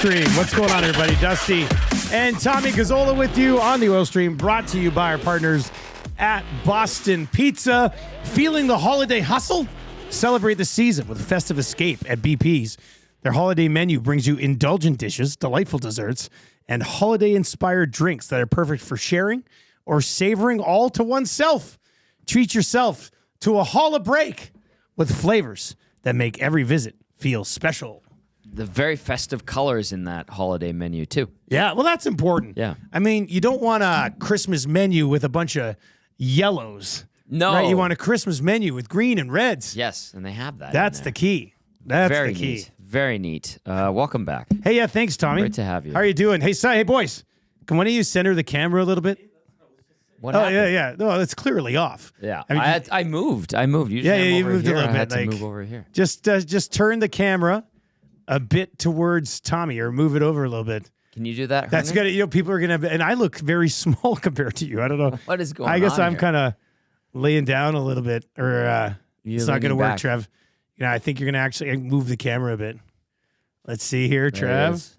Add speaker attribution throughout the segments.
Speaker 1: Stream. What's going on, everybody? Dusty and Tommy Gazzola with you on the Oil Stream, brought to you by our partners at Boston Pizza. Feeling the holiday hustle? Celebrate the season with a festive escape at BP's. Their holiday menu brings you indulgent dishes, delightful desserts, and holiday-inspired drinks that are perfect for sharing or savoring all to oneself. Treat yourself to a holla break with flavors that make every visit feel special.
Speaker 2: The very festive colors in that holiday menu, too.
Speaker 1: Yeah, well, that's important.
Speaker 2: Yeah.
Speaker 1: I mean, you don't want a Christmas menu with a bunch of yellows.
Speaker 2: No.
Speaker 1: Right? You want a Christmas menu with green and reds.
Speaker 2: Yes, and they have that.
Speaker 1: That's the key. That's
Speaker 2: very
Speaker 1: the key.
Speaker 2: Neat. Very neat. Welcome back.
Speaker 1: Hey, yeah, thanks, Tommy.
Speaker 2: Great to have you.
Speaker 1: How are you doing? Hey, hey, boys. Can one of you center the camera a little bit?
Speaker 2: What
Speaker 1: Oh,
Speaker 2: happened?
Speaker 1: yeah. No, it's clearly off.
Speaker 2: Yeah.
Speaker 1: I mean,
Speaker 2: I moved. Usually
Speaker 1: Yeah,
Speaker 2: I'm
Speaker 1: you
Speaker 2: over
Speaker 1: moved
Speaker 2: here.
Speaker 1: a little
Speaker 2: I
Speaker 1: bit.
Speaker 2: had to
Speaker 1: like,
Speaker 2: move over here.
Speaker 1: Just turn the camera a bit towards Tommy, or move it over a little bit.
Speaker 2: Can you do that?
Speaker 1: That's
Speaker 2: Hernan?
Speaker 1: good. You know, people are gonna have, and I look very small compared to you. I don't know.
Speaker 2: What is going on?
Speaker 1: I guess I'm
Speaker 2: here?
Speaker 1: kind of laying down a little bit, or it's not going to work,
Speaker 2: back.
Speaker 1: Trev. You know, I think you're going to actually move the camera a bit. Let's see here,
Speaker 2: There it
Speaker 1: Trev.
Speaker 2: is.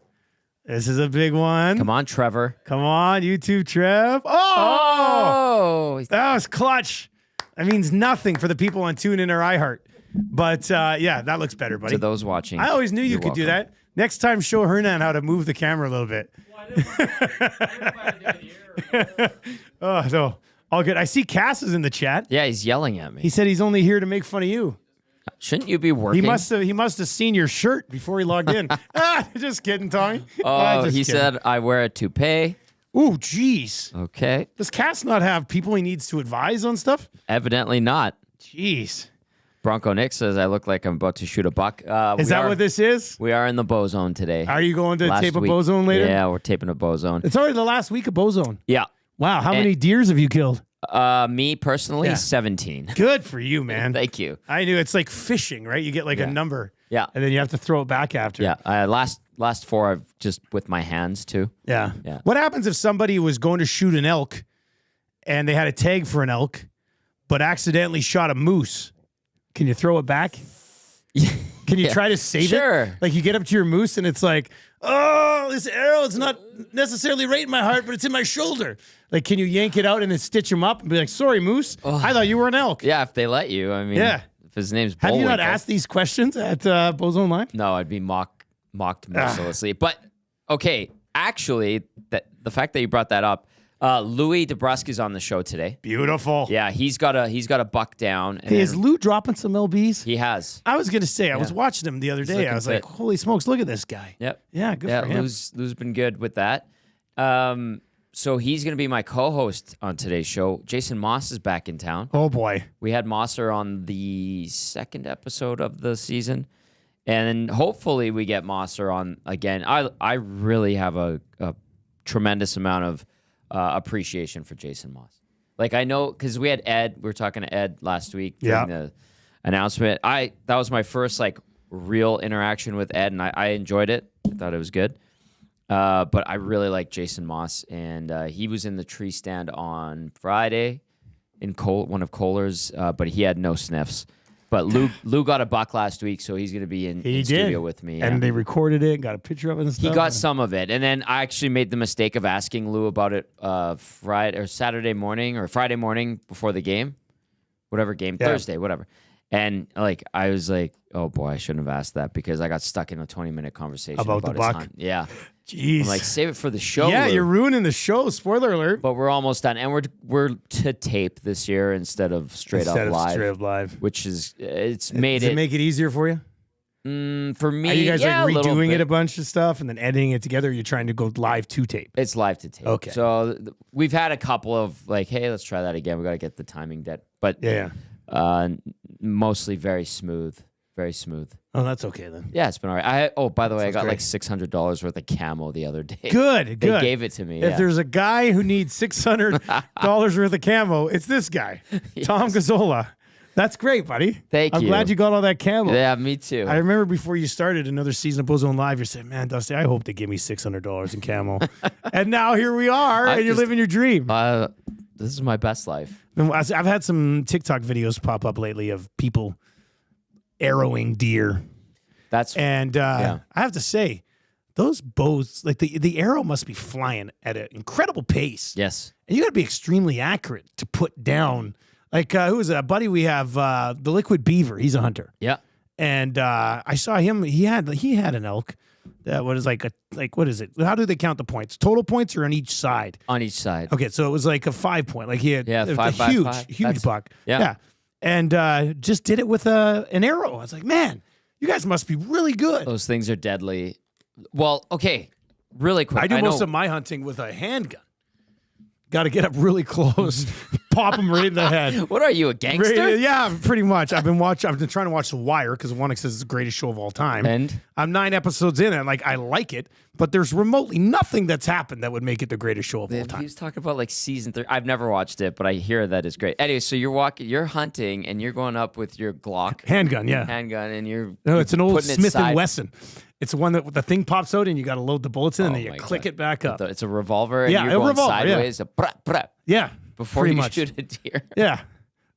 Speaker 1: This is a big one.
Speaker 2: Come on, Trevor.
Speaker 1: Come on, YouTube, Trev. Oh, that was clutch. That means nothing for the people on TuneIn or iHeart. But yeah, that looks better, buddy.
Speaker 2: To those watching,
Speaker 1: I always knew you
Speaker 2: you're
Speaker 1: could do
Speaker 2: welcome.
Speaker 1: that. Next time, show Hernan how to move the camera a little bit. Oh, no. All good. I see Cass is in the chat.
Speaker 2: Yeah, he's yelling at me.
Speaker 1: He said he's only here to make fun of you.
Speaker 2: Shouldn't you be working?
Speaker 1: He must have seen your shirt before he logged in. Just kidding, Tommy.
Speaker 2: Oh,
Speaker 1: Just
Speaker 2: he
Speaker 1: kidding.
Speaker 2: said I wear a toupee.
Speaker 1: Ooh, jeez.
Speaker 2: Okay.
Speaker 1: Does Cass not have people he needs to advise on stuff?
Speaker 2: Evidently not.
Speaker 1: Jeez.
Speaker 2: Bronco Nick says I look like I'm about to shoot a buck.
Speaker 1: Is that what this is?
Speaker 2: We are in the Bow Zone today.
Speaker 1: Are you going to
Speaker 2: Last
Speaker 1: tape a
Speaker 2: week.
Speaker 1: Bow Zone later?
Speaker 2: Yeah, we're taping a Bow Zone.
Speaker 1: It's already the last week of Bow Zone.
Speaker 2: Yeah.
Speaker 1: Wow, how many deers have you killed?
Speaker 2: Me personally,
Speaker 1: Yeah.
Speaker 2: 17.
Speaker 1: Good for you, man.
Speaker 2: Thank you.
Speaker 1: I knew it's like fishing, right? You get like a
Speaker 2: Yeah.
Speaker 1: number.
Speaker 2: Yeah.
Speaker 1: And then you have to throw it back after.
Speaker 2: Yeah. Last 4 I've just with my hands too.
Speaker 1: Yeah.
Speaker 2: Yeah.
Speaker 1: What happens if somebody was going to shoot an elk and they had a tag for an elk, but accidentally shot a moose? Can you throw it back? Can you try to save
Speaker 2: Sure.
Speaker 1: it? Like you get up to your moose and it's like, oh, this arrow is not necessarily right in my heart, but it's in my shoulder. Like, can you yank it out and then stitch him up and be like, sorry, moose, I thought you were an elk.
Speaker 2: Yeah, if they let you. I mean,
Speaker 1: Yeah.
Speaker 2: if his name's
Speaker 1: Have you not
Speaker 2: Bullwinkle.
Speaker 1: asked these questions at Bozone Live?
Speaker 2: No, I'd be mocked mercilessly. But okay, actually, the fact that you brought that up, Louis DeBrusque's on the show today.
Speaker 1: Beautiful.
Speaker 2: Yeah, he's got a buck down. And
Speaker 1: Hey, is
Speaker 2: then
Speaker 1: Lou dropping some LBs?
Speaker 2: he has.
Speaker 1: I was going to say, I was watching him the other day. I
Speaker 2: looking
Speaker 1: was
Speaker 2: fit.
Speaker 1: like, holy smokes, look at this guy.
Speaker 2: Yep.
Speaker 1: Yeah, good
Speaker 2: Yeah,
Speaker 1: for him.
Speaker 2: Lou's been good with that. So he's going to be my co-host on today's show. Jason Moss is back in town.
Speaker 1: Oh, boy.
Speaker 2: We had Mosser on the 2nd episode of the season, and hopefully we get Mosser on again. I really have a tremendous amount of appreciation for Jason Moss. Like, I know, because we had Ed. We were talking to Ed last week during the announcement. That was my first, like, real interaction with Ed, and I enjoyed it. I thought it was good. But I really like Jason Moss, and he was in the tree stand on Friday in one of Kohler's, but he had no sniffs. But Lou got a buck last week, so he's going to be in studio with me.
Speaker 1: And
Speaker 2: yeah.
Speaker 1: they recorded it and got a picture of it and stuff.
Speaker 2: He got some of it, and then I actually made the mistake of asking Lou about it Friday or Saturday morning or Friday morning before the game, whatever game, Thursday, whatever. And like I was like, oh boy, I shouldn't have asked that because I got stuck in a 20-minute conversation
Speaker 1: About the
Speaker 2: his
Speaker 1: buck?
Speaker 2: hunt. Yeah,
Speaker 1: Jeez.
Speaker 2: I'm like, save it for the show.
Speaker 1: Yeah,
Speaker 2: Lou.
Speaker 1: you're ruining the show. Spoiler alert.
Speaker 2: But we're almost done, and we're to tape this year instead of straight up live, which is it's made
Speaker 1: Does it make it easier for you?
Speaker 2: For me.
Speaker 1: Are you guys
Speaker 2: yeah,
Speaker 1: like
Speaker 2: a little
Speaker 1: redoing
Speaker 2: bit.
Speaker 1: it a bunch of stuff and then editing it together? Or you're trying to go live to tape.
Speaker 2: It's live to tape.
Speaker 1: Okay.
Speaker 2: So we've had a couple of like, hey, let's try that again. We got to get the timing dead, but mostly very smooth. Very smooth.
Speaker 1: Oh, that's okay then.
Speaker 2: Yeah, it's been all right. By the way, I got
Speaker 1: great.
Speaker 2: like $600 worth of camo the other day.
Speaker 1: Good.
Speaker 2: They gave it to me.
Speaker 1: If there's a guy who needs $600 worth of camo, it's this guy, Tom Gazzola. That's great, buddy.
Speaker 2: Thank
Speaker 1: I'm
Speaker 2: you.
Speaker 1: glad you got all that camo.
Speaker 2: Yeah, me too.
Speaker 1: I remember before you started another season of Bozone Live, you said, man, Dusty, I hope they give me $600 in camo. And now here we are, and you're living your dream.
Speaker 2: This is my best life.
Speaker 1: I've had some TikTok videos pop up lately of people arrowing deer.
Speaker 2: That's
Speaker 1: And I have to say, those bows, like the arrow must be flying at an incredible pace.
Speaker 2: Yes.
Speaker 1: And you got to be extremely accurate to put down. Like, who is it? A buddy we have, the Liquid Beaver. He's a hunter.
Speaker 2: Yeah.
Speaker 1: And I saw him. He had an elk that was what is it? How do they count the points? Total points or on each side?
Speaker 2: On each side.
Speaker 1: Okay, so it was like a 5 point. Like he had a
Speaker 2: 5 by
Speaker 1: huge,
Speaker 2: 5.
Speaker 1: huge buck.
Speaker 2: Yeah.
Speaker 1: And just did it with an arrow. I was like, man, you guys must be really good.
Speaker 2: Those things are deadly. Well, okay, really quick.
Speaker 1: I do most of my hunting with a handgun. Got to get up really close, pop them right in the head.
Speaker 2: What are you, a gangster?
Speaker 1: Yeah, pretty much. I've been trying to watch The Wire because one says it's the greatest show of all time.
Speaker 2: And
Speaker 1: I'm 9 episodes in, and I like it, but there's remotely nothing that's happened that would make it the greatest show of all time.
Speaker 2: He was talking about like season 3. I've never watched it, but I hear that it's great. Anyway, so you're hunting, and you're going up with your Glock
Speaker 1: handgun, yeah,
Speaker 2: and you're
Speaker 1: it's an old Smith
Speaker 2: and
Speaker 1: Wesson. It's the one that the thing pops out and you got to load the bullets in and then you click it back up.
Speaker 2: It's a revolver and
Speaker 1: Yeah,
Speaker 2: you're
Speaker 1: a
Speaker 2: going
Speaker 1: revolver,
Speaker 2: sideways.
Speaker 1: Yeah,
Speaker 2: Before
Speaker 1: pretty
Speaker 2: you
Speaker 1: much.
Speaker 2: shoot a deer.
Speaker 1: Yeah,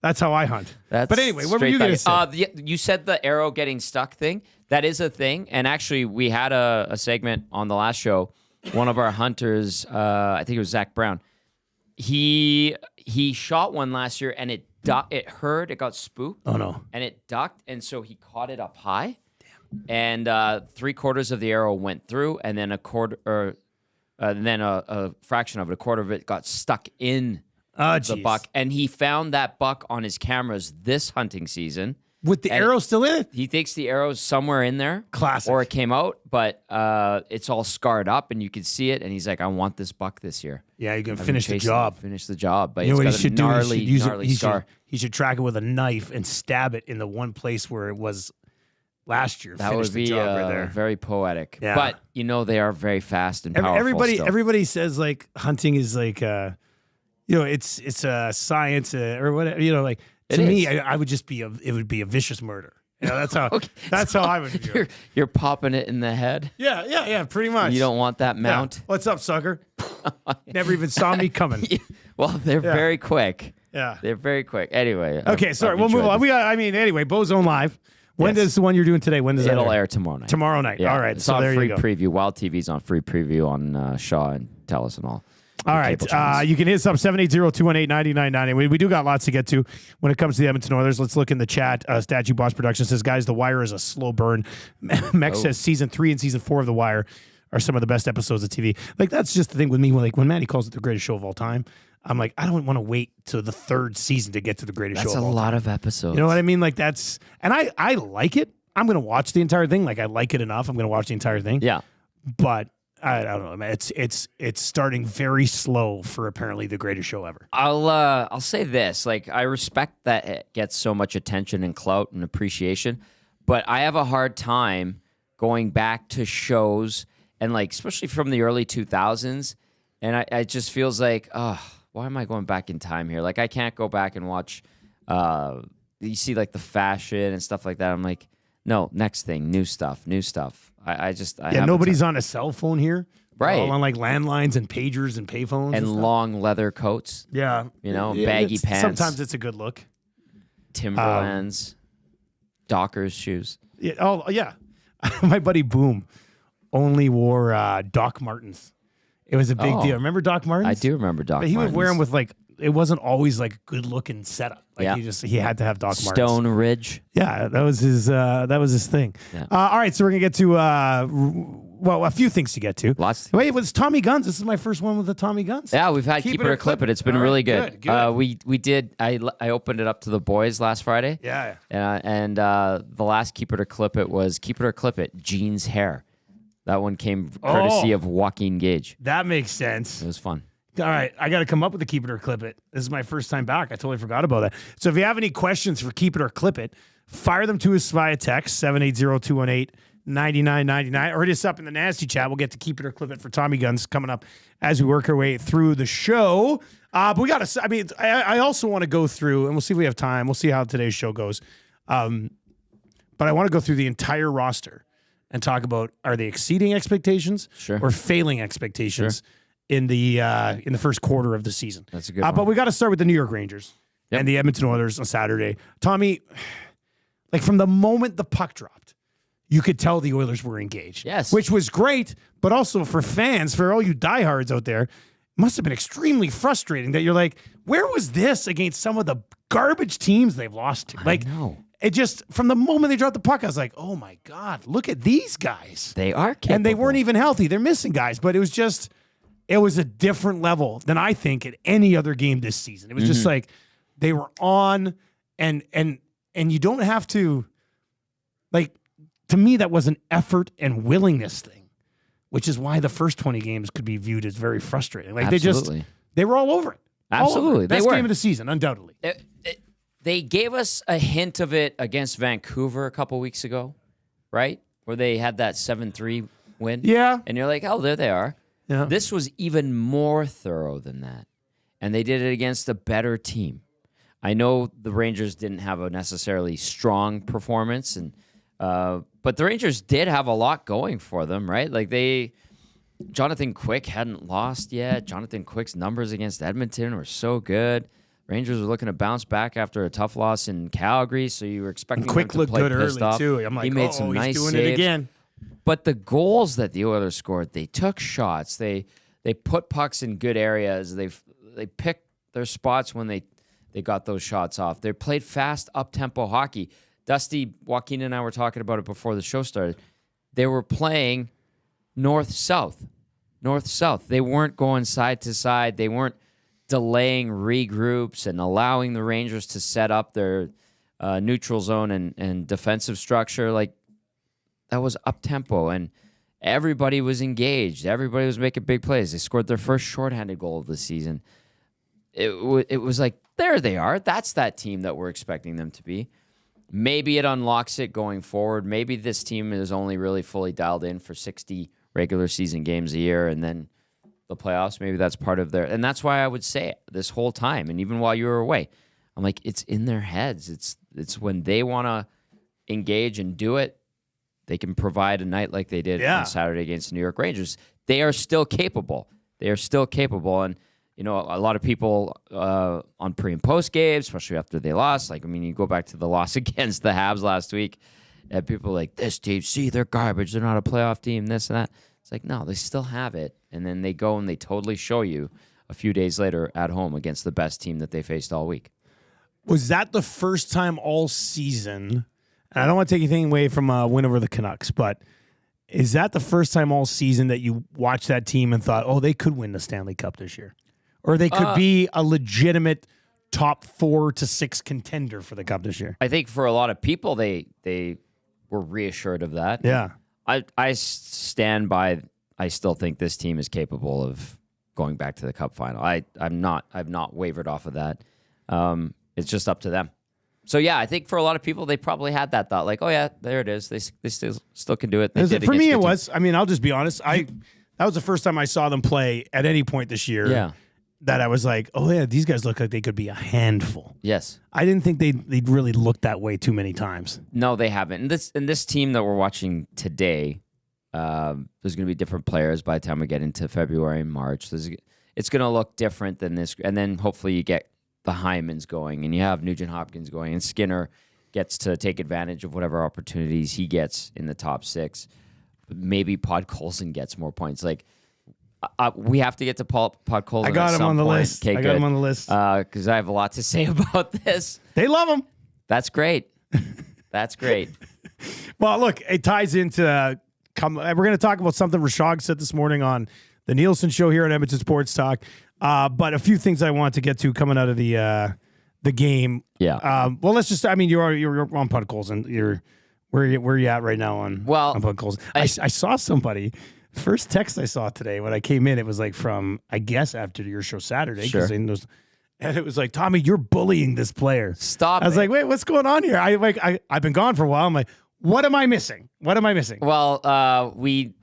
Speaker 1: that's how I hunt. But anyway, what were you going to say?
Speaker 2: You said the arrow getting stuck thing. That is a thing. And actually, we had a segment on the last show. One of our hunters, I think it was Zach Brown, he shot one last year and it got spooked.
Speaker 1: Oh, no.
Speaker 2: And it ducked. And so he caught it up high. And 3/4 of the arrow went through, and then a fraction of it, a quarter of it, got stuck in the buck. And he found that buck on his cameras this hunting season.
Speaker 1: With the arrow still in it?
Speaker 2: He thinks the arrow's somewhere in there.
Speaker 1: Classic.
Speaker 2: Or it came out, but it's all scarred up, and you can see it. And he's like, I want this buck this year.
Speaker 1: Yeah, you can finish the job.
Speaker 2: Finish the job. But
Speaker 1: you know
Speaker 2: it's
Speaker 1: what
Speaker 2: got
Speaker 1: he should
Speaker 2: a gnarly scar.
Speaker 1: He should track it with a knife and stab it in the one place where it was last year.
Speaker 2: That would be
Speaker 1: right there.
Speaker 2: Very poetic.
Speaker 1: Yeah.
Speaker 2: But, they are very fast and powerful.
Speaker 1: Everybody says, hunting is it's a science or whatever. To me, I would just it would be a vicious murder. That's how
Speaker 2: Okay,
Speaker 1: that's how I would view it.
Speaker 2: You're popping it in the head.
Speaker 1: Yeah, pretty much.
Speaker 2: You don't want that mount.
Speaker 1: Yeah. What's up, sucker? Never even saw me coming.
Speaker 2: Well, they're very quick.
Speaker 1: Yeah,
Speaker 2: they're very quick. Anyway.
Speaker 1: Okay, sorry. We'll move on. Anyway, Bozone Live. When does the one you're doing today? When does
Speaker 2: it'll air tomorrow night?
Speaker 1: Tomorrow night.
Speaker 2: Yeah.
Speaker 1: All right.
Speaker 2: It's
Speaker 1: So
Speaker 2: on
Speaker 1: there
Speaker 2: free
Speaker 1: you go.
Speaker 2: preview. Wild TV's on free preview on Shaw and Telus and all.
Speaker 1: All right. You can hit us up 780-218-9990. We do got lots to get to when it comes to the Edmonton Oilers. Let's look in the chat. Statue Boss Production says, guys, The Wire is a slow burn. Mex says season 3 and season 4 of The Wire are some of the best episodes of TV. That's just the thing with me. When Manny calls it the greatest show of all time, I'm like, I don't want to wait till the 3rd season to get to the greatest show of all time.
Speaker 2: That's a lot of episodes.
Speaker 1: You know what I mean? And I like it. I'm going to watch the entire thing. I like it enough. I'm going to watch the entire thing.
Speaker 2: Yeah.
Speaker 1: But I don't know, man. It's starting very slow for apparently the greatest show ever.
Speaker 2: I'll say this. I respect that it gets so much attention and clout and appreciation, but I have a hard time going back to shows and especially from the early 2000s. And it just feels like, why am I going back in time here? I can't go back and watch, you see the fashion and stuff like that. I'm like, no, next thing, new stuff.
Speaker 1: Nobody's on a cell phone here.
Speaker 2: Right.
Speaker 1: All on landlines and pagers and payphones.
Speaker 2: And long leather coats.
Speaker 1: Yeah.
Speaker 2: Baggy pants.
Speaker 1: Sometimes it's a good look.
Speaker 2: Timberlands. Dockers shoes.
Speaker 1: Yeah. Oh, yeah. My buddy Boom only wore Doc Martens. It was a big deal. Remember Doc Martens?
Speaker 2: I do remember Doc Martens.
Speaker 1: But he would wear them with it wasn't always a good looking setup. He had to have Doc Martens.
Speaker 2: Stone Ridge.
Speaker 1: Yeah, that was his thing.
Speaker 2: Yeah.
Speaker 1: All right, so we're gonna get to a few things to get to.
Speaker 2: Lots.
Speaker 1: Wait, it was Tommy Guns. This is my first one with the Tommy Guns.
Speaker 2: Yeah, we've had Keep It or Clip It. It's been really good.
Speaker 1: Good.
Speaker 2: We did. I opened it up to the boys last Friday.
Speaker 1: Yeah.
Speaker 2: And the last Keep It or Clip It was Keep It or Clip It. Jean's hair. That one came courtesy of Joaquin Gage.
Speaker 1: That makes sense.
Speaker 2: It was fun.
Speaker 1: All right, I got to come up with a Keep It or Clip It. This is my first time back. I totally forgot about that. So if you have any questions for Keep It or Clip It, fire them to us via text, 780-218-9999, or hit us up in the nasty chat. We'll get to Keep It or Clip It for Tommy Guns coming up as we work our way through the show. But we got to, I also want to go through, and we'll see if we have time. We'll see how today's show goes. But I want to go through the entire roster and talk about, are they exceeding expectations or failing expectations in the first quarter of the season?
Speaker 2: That's a good one.
Speaker 1: But we got to start with the New York Rangers and the Edmonton Oilers on Saturday. Tommy, from the moment the puck dropped, you could tell the Oilers were engaged.
Speaker 2: Yes.
Speaker 1: Which was great, but also for fans, for all you diehards out there, it must have been extremely frustrating that you're like, where was this against some of the garbage teams they've lost to? Like,
Speaker 2: I know.
Speaker 1: It just, from the moment they dropped the puck, I was like, oh my God, look at these guys.
Speaker 2: They are capable.
Speaker 1: And they weren't even healthy. They're missing guys, but it was a different level than I think at any other game this season. It was just like they were on, and you don't have to, like, to me, that was an effort and willingness thing, which is why the first 20 games could be viewed as very frustrating. Like they were all over it.
Speaker 2: Absolutely.
Speaker 1: Best
Speaker 2: They were.
Speaker 1: game of the season, undoubtedly.
Speaker 2: They gave us a hint of it against Vancouver a couple weeks ago, right? Where they had that 7-3 win.
Speaker 1: Yeah.
Speaker 2: And you're like, oh, there they are.
Speaker 1: Yeah.
Speaker 2: This was even more thorough than that. And they did it against a better team. I know the Rangers didn't have a necessarily strong performance, but the Rangers did have a lot going for them, right? Like Jonathan Quick hadn't lost yet. Jonathan Quick's numbers against Edmonton were so good. Rangers were looking to bounce back after a tough loss in Calgary, so you were expecting
Speaker 1: Quick
Speaker 2: them to
Speaker 1: looked
Speaker 2: play
Speaker 1: good
Speaker 2: pissed
Speaker 1: early
Speaker 2: off.
Speaker 1: too. I'm like,
Speaker 2: he made some nice
Speaker 1: he's doing
Speaker 2: saves.
Speaker 1: it again.
Speaker 2: But the goals that the Oilers scored, they took shots. They put pucks in good areas. They picked their spots when they got those shots off. They played fast, up-tempo hockey. Dusty, Joaquin, and I were talking about it before the show started. They were playing north-south. North-south. They weren't going side to side. They weren't delaying regroups and allowing the Rangers to set up their neutral zone and defensive structure. Like, that was up-tempo, and everybody was engaged. Everybody was making big plays. They scored their first shorthanded goal of the season. It was like, there they are. That's that team that we're expecting them to be. Maybe it unlocks it going forward. Maybe this team is only really fully dialed in for 60 regular season games a year, and then the playoffs, maybe that's part of their... And that's why I would say it this whole time, and even while you were away, I'm like, it's in their heads. It's when they want to engage and do it, they can provide a night like they did on Saturday against the New York Rangers. They are still capable. They are still capable, and you know, a lot of people on pre and post games, especially after they lost. Like, I mean, you go back to the loss against the Habs last week, and people are like, this team, see, they're garbage. They're not a playoff team, this and that. It's like, no, they still have it. And then they go and they totally show you a few days later at home against the best team that they faced all week.
Speaker 1: Was that the first time all season, and I don't want to take anything away from a win over the Canucks, but is that the first time all season that you watched that team and thought, oh, they could win the Stanley Cup this year? Or they could be a legitimate top 4 to 6 contender for the Cup this year?
Speaker 2: I think for a lot of people, they were reassured of that.
Speaker 1: Yeah.
Speaker 2: I stand by, I still think this team is capable of going back to the Cup final. I've not wavered off of that. It's just up to them. So yeah, I think for a lot of people, they probably had that thought, like, oh yeah, there it is. They still can do it.
Speaker 1: For me, it was. I mean, I'll just be honest. That was the first time I saw them play at any point this year.
Speaker 2: Yeah.
Speaker 1: That I was like, oh yeah, these guys look like they could be a handful.
Speaker 2: Yes.
Speaker 1: I didn't think they'd really looked that way too many times.
Speaker 2: No, they haven't. And this team that we're watching today, there's going to be different players by the time we get into February and March. It's going to look different than this. And then hopefully you get the Hymans going, and you have Nugent Hopkins going, and Skinner gets to take advantage of whatever opportunities he gets in the top 6. Maybe Podkolzin gets more points. Like, we have to get to Podkolzin.
Speaker 1: I got him on the list.
Speaker 2: Okay,
Speaker 1: I got him on the list.
Speaker 2: Because I have a lot to say about this.
Speaker 1: They love him.
Speaker 2: That's great. That's great.
Speaker 1: Well, look, it ties into... we're going to talk about something Rashog said this morning on the Nielson show here at Edmonton Sports Talk. But a few things I want to get to coming out of the game.
Speaker 2: Yeah.
Speaker 1: Well, let's just... I mean, you're on Podkolzin. Where are you at right now on Podkolzin? I saw somebody... First text I saw today when I came in, it was like from, I guess, after your show Saturday.
Speaker 2: Sure.
Speaker 1: And it was like, Tommy, you're bullying this player.
Speaker 2: Stop.
Speaker 1: I was like, wait, what's going on here? I've been gone for a while. I'm like, what am I missing? What am I missing?
Speaker 2: Well, we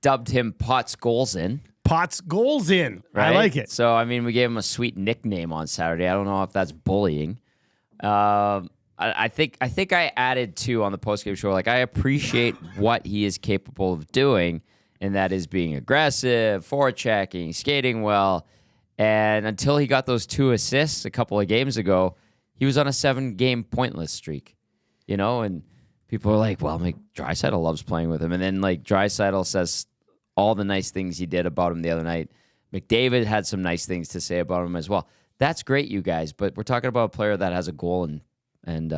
Speaker 2: dubbed him Podkolzin.
Speaker 1: Podkolzin.
Speaker 2: Right?
Speaker 1: I like it.
Speaker 2: So, I mean, we gave him a sweet nickname on Saturday. I don't know if that's bullying. I think I added too on the postgame show. Like, I appreciate what he is capable of doing, and that is being aggressive, forechecking, skating well. And until he got those 2 assists a couple of games ago, he was on a 7-game pointless streak, you know. And people are like, well, Draisaitl loves playing with him. And then like Draisaitl says all the nice things he did about him the other night. McDavid had some nice things to say about him as well. That's great, you guys. But we're talking about a player that has a goal and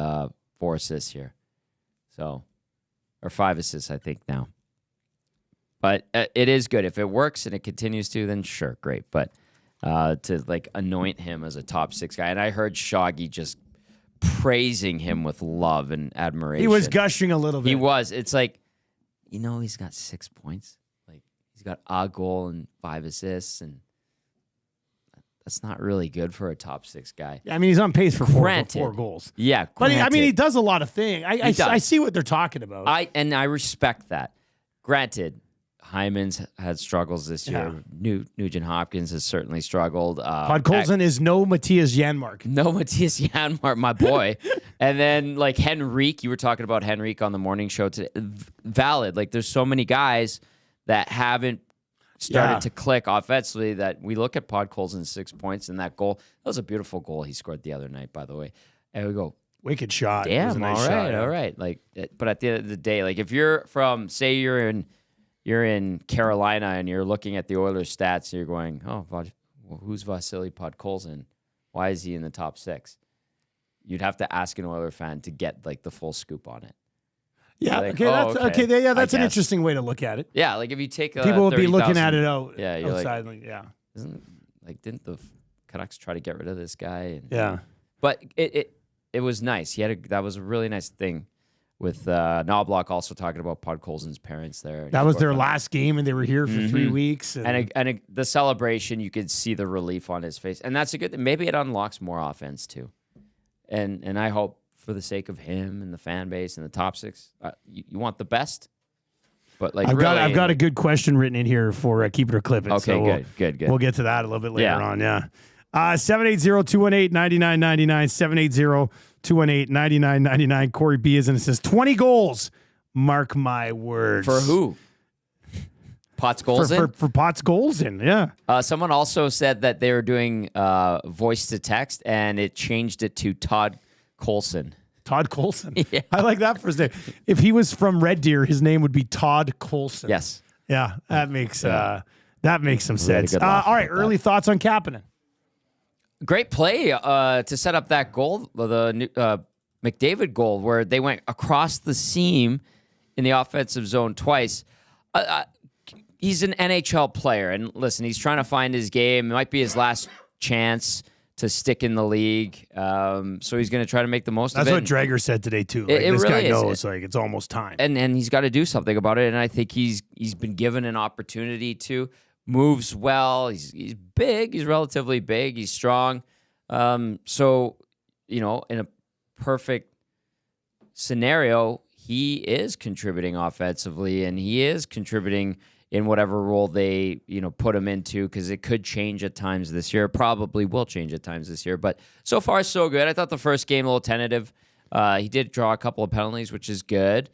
Speaker 2: 4 assists here. So, or 5 assists, I think now. But it is good. If it works and it continues to, then sure, great. But to like anoint him as a top 6 guy. And I heard Shoggy just praising him with love and admiration.
Speaker 1: He was gushing a little bit.
Speaker 2: He was. It's like, he's got 6 points. Like, he's got a goal and 5 assists, and that's not really good for a top 6 guy.
Speaker 1: I mean, he's on pace for 4 goals.
Speaker 2: Yeah,
Speaker 1: but he does a lot of things. I see what they're talking about.
Speaker 2: I respect that. Granted, Hyman's had struggles this year. Nugent Hopkins has certainly struggled.
Speaker 1: Podkolzin is no Matthias Janmark.
Speaker 2: No Matthias Janmark, my boy. And then, like, Henrique, you were talking about Henrique on the morning show today. Valid. Like, there's so many guys that haven't started to click offensively that we look at Podkolzin's 6 points and that goal. That was a beautiful goal he scored the other night, by the way. And we go,
Speaker 1: wicked shot.
Speaker 2: Damn,
Speaker 1: nice
Speaker 2: all right. Like, but at the end of the day, like, if you're from, say you're in Carolina and you're looking at the Oilers stats and you're going, who's Vasily Podkolzin? Why is he in the top 6? You'd have to ask an Oiler fan to get like the full scoop on it.
Speaker 1: Yeah,
Speaker 2: like,
Speaker 1: that's an interesting way to look at it.
Speaker 2: Yeah, like if you take
Speaker 1: people will be looking at it
Speaker 2: outside.
Speaker 1: Like,
Speaker 2: didn't the Canucks try to get rid of this guy?
Speaker 1: But
Speaker 2: it was nice. That was a really nice thing. With Knobloch also talking about Podkolzin's parents there.
Speaker 1: That was their last game, and they were here for 3 weeks.
Speaker 2: And the celebration, you could see the relief on his face. And that's a good thing. Maybe it unlocks more offense, too. And I hope, for the sake of him and the fan base and the top 6, you want the best. But like,
Speaker 1: I've got a good question written in here for Keep It or Clip It.
Speaker 2: Okay,
Speaker 1: so
Speaker 2: good.
Speaker 1: We'll get to that a little bit later on, 780-218-9999, 780-218-9999. Corey B is in. It says 20 goals. Mark my words.
Speaker 2: For who? Podkolzin?
Speaker 1: For Podkolzin, yeah.
Speaker 2: Someone also said that they were doing voice to text, and it changed it to Todd Colson.
Speaker 1: Todd Colson.
Speaker 2: Yeah.
Speaker 1: I like that for his name. If he was from Red Deer, his name would be Todd Colson.
Speaker 2: Yes.
Speaker 1: Yeah, that makes some sense. All right, early thoughts on Kapanen.
Speaker 2: Great play to set up that goal, the McDavid goal, where they went across the seam in the offensive zone twice. He's an NHL player, and listen, he's trying to find his game. It might be his last chance to stick in the league, so he's going to try to make the most of it.
Speaker 1: That's what Drager said today, too. Like, this really guy knows it's almost time.
Speaker 2: And he's got to do something about it, and I think he's been given an opportunity to. Moves well. He's big. He's relatively big. He's strong. So, in a perfect scenario, he is contributing offensively, and he is contributing in whatever role they, put him into, because it could change at times this year. Probably will change at times this year. But so far, so good. I thought the first game a little tentative. He did draw a couple of penalties, which is good.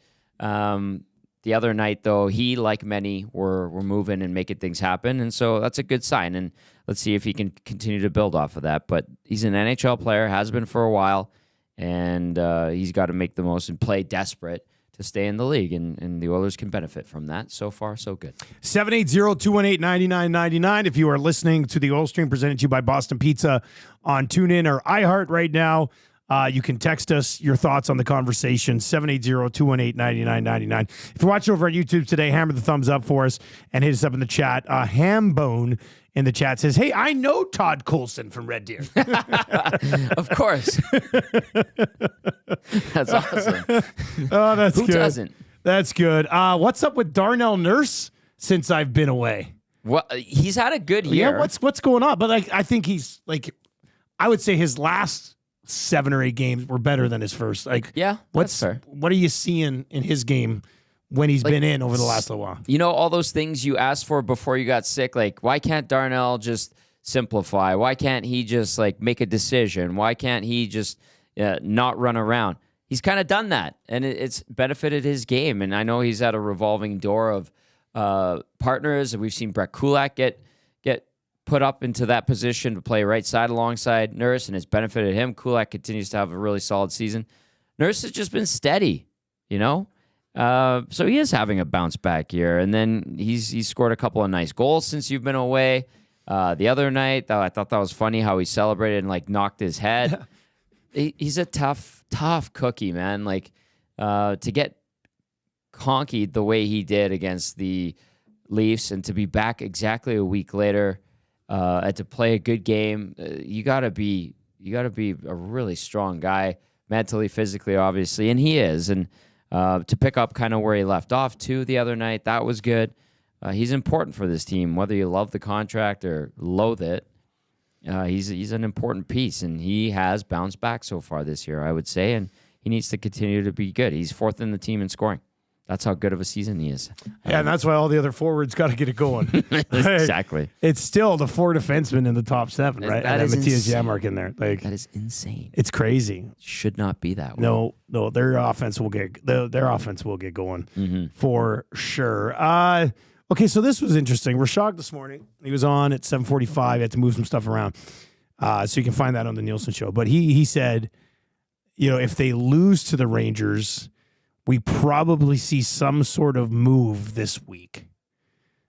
Speaker 2: The other night, though, he, like many, were moving and making things happen, and so that's a good sign, and let's see if he can continue to build off of that. But he's an NHL player, has been for a while, and he's got to make the most and play desperate to stay in the league, and the Oilers can benefit from that. So far, so good.
Speaker 1: 780-218-9999. If you are listening to the Oil Stream presented to you by Boston Pizza on TuneIn or iHeart right now, you can text us your thoughts on the conversation, 780-218-9999. If you're watching over on YouTube today, hammer the thumbs up for us and hit us up in the chat. Hambone in the chat says, hey, I know Todd Colson from Red Deer.
Speaker 2: Of course. That's awesome.
Speaker 1: Oh, that's
Speaker 2: Who
Speaker 1: good.
Speaker 2: Who doesn't?
Speaker 1: That's good. What's up with Darnell Nurse since I've been away?
Speaker 2: Well, he's had a good year.
Speaker 1: Yeah, what's going on? But I think he's I would say his last 7 or 8 games were better than his first.
Speaker 2: That's fair.
Speaker 1: What are you seeing in his game when he's been in over the last little while?
Speaker 2: All those things you asked for before you got sick, like why can't Darnell just simplify? Why can't he just make a decision? Why can't he just not run around? He's kind of done that, and it's benefited his game. And I know he's at a revolving door of partners, and we've seen Brett Kulak get put up into that position to play right side alongside Nurse, and it's benefited him. Kulak continues to have a really solid season. Nurse has just been steady. you know? So he is having a bounce back year. And then he's scored a couple of nice goals since you've been away. The other night, I thought that was funny how he celebrated and like knocked his head. He's a tough cookie, man. Like to get conkied the way he did against the Leafs and to be back exactly a week later and to play a good game, you gotta be a really strong guy, mentally, physically, obviously, and he is. And to pick up kind of where he left off too the other night, that was good. He's important for this team, whether you love the contract or loathe it. He's an important piece, and he has bounced back so far this year, I would say, and he needs to continue to be good. He's fourth in the team in scoring. That's how good of a season he is.
Speaker 1: Yeah, and that's why all the other forwards got to get it going.
Speaker 2: Exactly.
Speaker 1: It's still the 4 defensemen in the top 7, right?
Speaker 2: That
Speaker 1: and
Speaker 2: is
Speaker 1: Matthias Janmark in there. Like,
Speaker 2: that is insane.
Speaker 1: It's crazy.
Speaker 2: Should not be that way.
Speaker 1: No, their offense will get going for sure. Okay, so this was interesting. Rashog this morning, he was on at 7:45. He had to move some stuff around. So you can find that on the Nielson show. But he said, if they lose to the Rangers, we probably see some sort of move this week.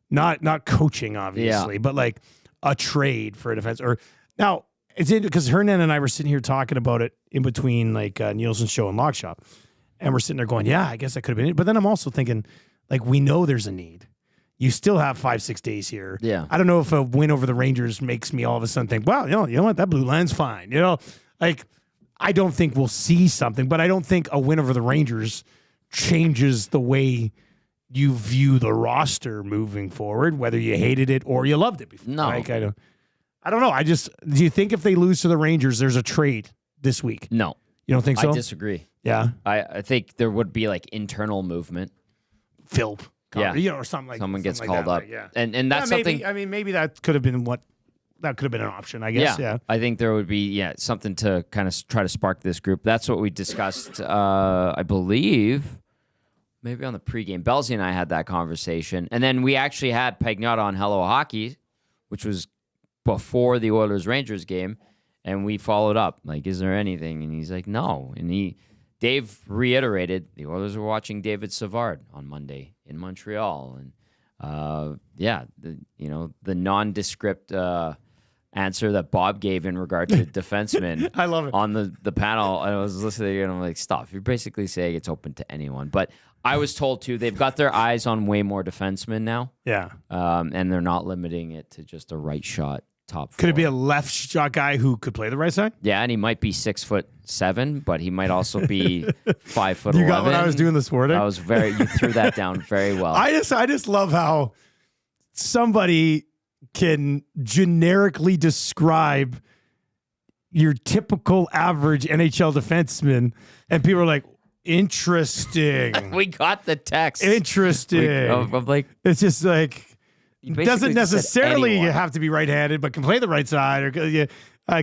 Speaker 1: Not coaching, obviously, but like a trade for a defense. Or now it's because Hernan and I were sitting here talking about it in between like Nielsen's show and Lock Shop, and we're sitting there going, "Yeah, I guess that could have been it." But then I'm also thinking, like, we know there's a need. You still have 5-6 days here.
Speaker 2: Yeah.
Speaker 1: I don't know if a win over the Rangers makes me all of a sudden think, wow, you know what? That blue line's fine. Like, I don't think we'll see something, but I don't think a win over the Rangers changes the way you view the roster moving forward, whether you hated it or you loved it before.
Speaker 2: No.
Speaker 1: Like, I don't know. Do you think if they lose to the Rangers, there's a trade this week?
Speaker 2: No.
Speaker 1: You don't think so?
Speaker 2: I disagree.
Speaker 1: Yeah.
Speaker 2: I think there would be like internal movement.
Speaker 1: Phil.
Speaker 2: Yeah.
Speaker 1: Or something like that.
Speaker 2: Someone gets called
Speaker 1: that,
Speaker 2: up.
Speaker 1: right? Yeah.
Speaker 2: And that's something.
Speaker 1: Maybe that could have been an option, I guess. Yeah.
Speaker 2: I think there would be something to kind of try to spark this group. That's what we discussed, I believe, maybe on the pregame. Belzy and I had that conversation. And then we actually had Pagnotta on Hello Hockey, which was before the Oilers-Rangers game. And we followed up, like, is there anything? And he's like, no. And Dave reiterated the Oilers were watching David Savard on Monday in Montreal. And, the nondescript answer that Bob gave in regard to defensemen
Speaker 1: I love it.
Speaker 2: on the panel. I was listening and I'm like, stop. You're basically saying it's open to anyone. But I was told, too, they've got their eyes on way more defensemen now.
Speaker 1: Yeah.
Speaker 2: And they're not limiting it to just a right shot top four.
Speaker 1: Could it be a left shot guy who could play the right side?
Speaker 2: Yeah, and he might be 6'7", but he might also be 5'11".
Speaker 1: You got what I was doing this morning?
Speaker 2: You threw that down very well.
Speaker 1: I just love how somebody can generically describe your typical average NHL defenseman, and people are like, interesting.
Speaker 2: We got the text.
Speaker 1: Interesting.
Speaker 2: I'm like,
Speaker 1: it's just like, doesn't necessarily
Speaker 2: anyone.
Speaker 1: have to be right-handed, but can play the right side.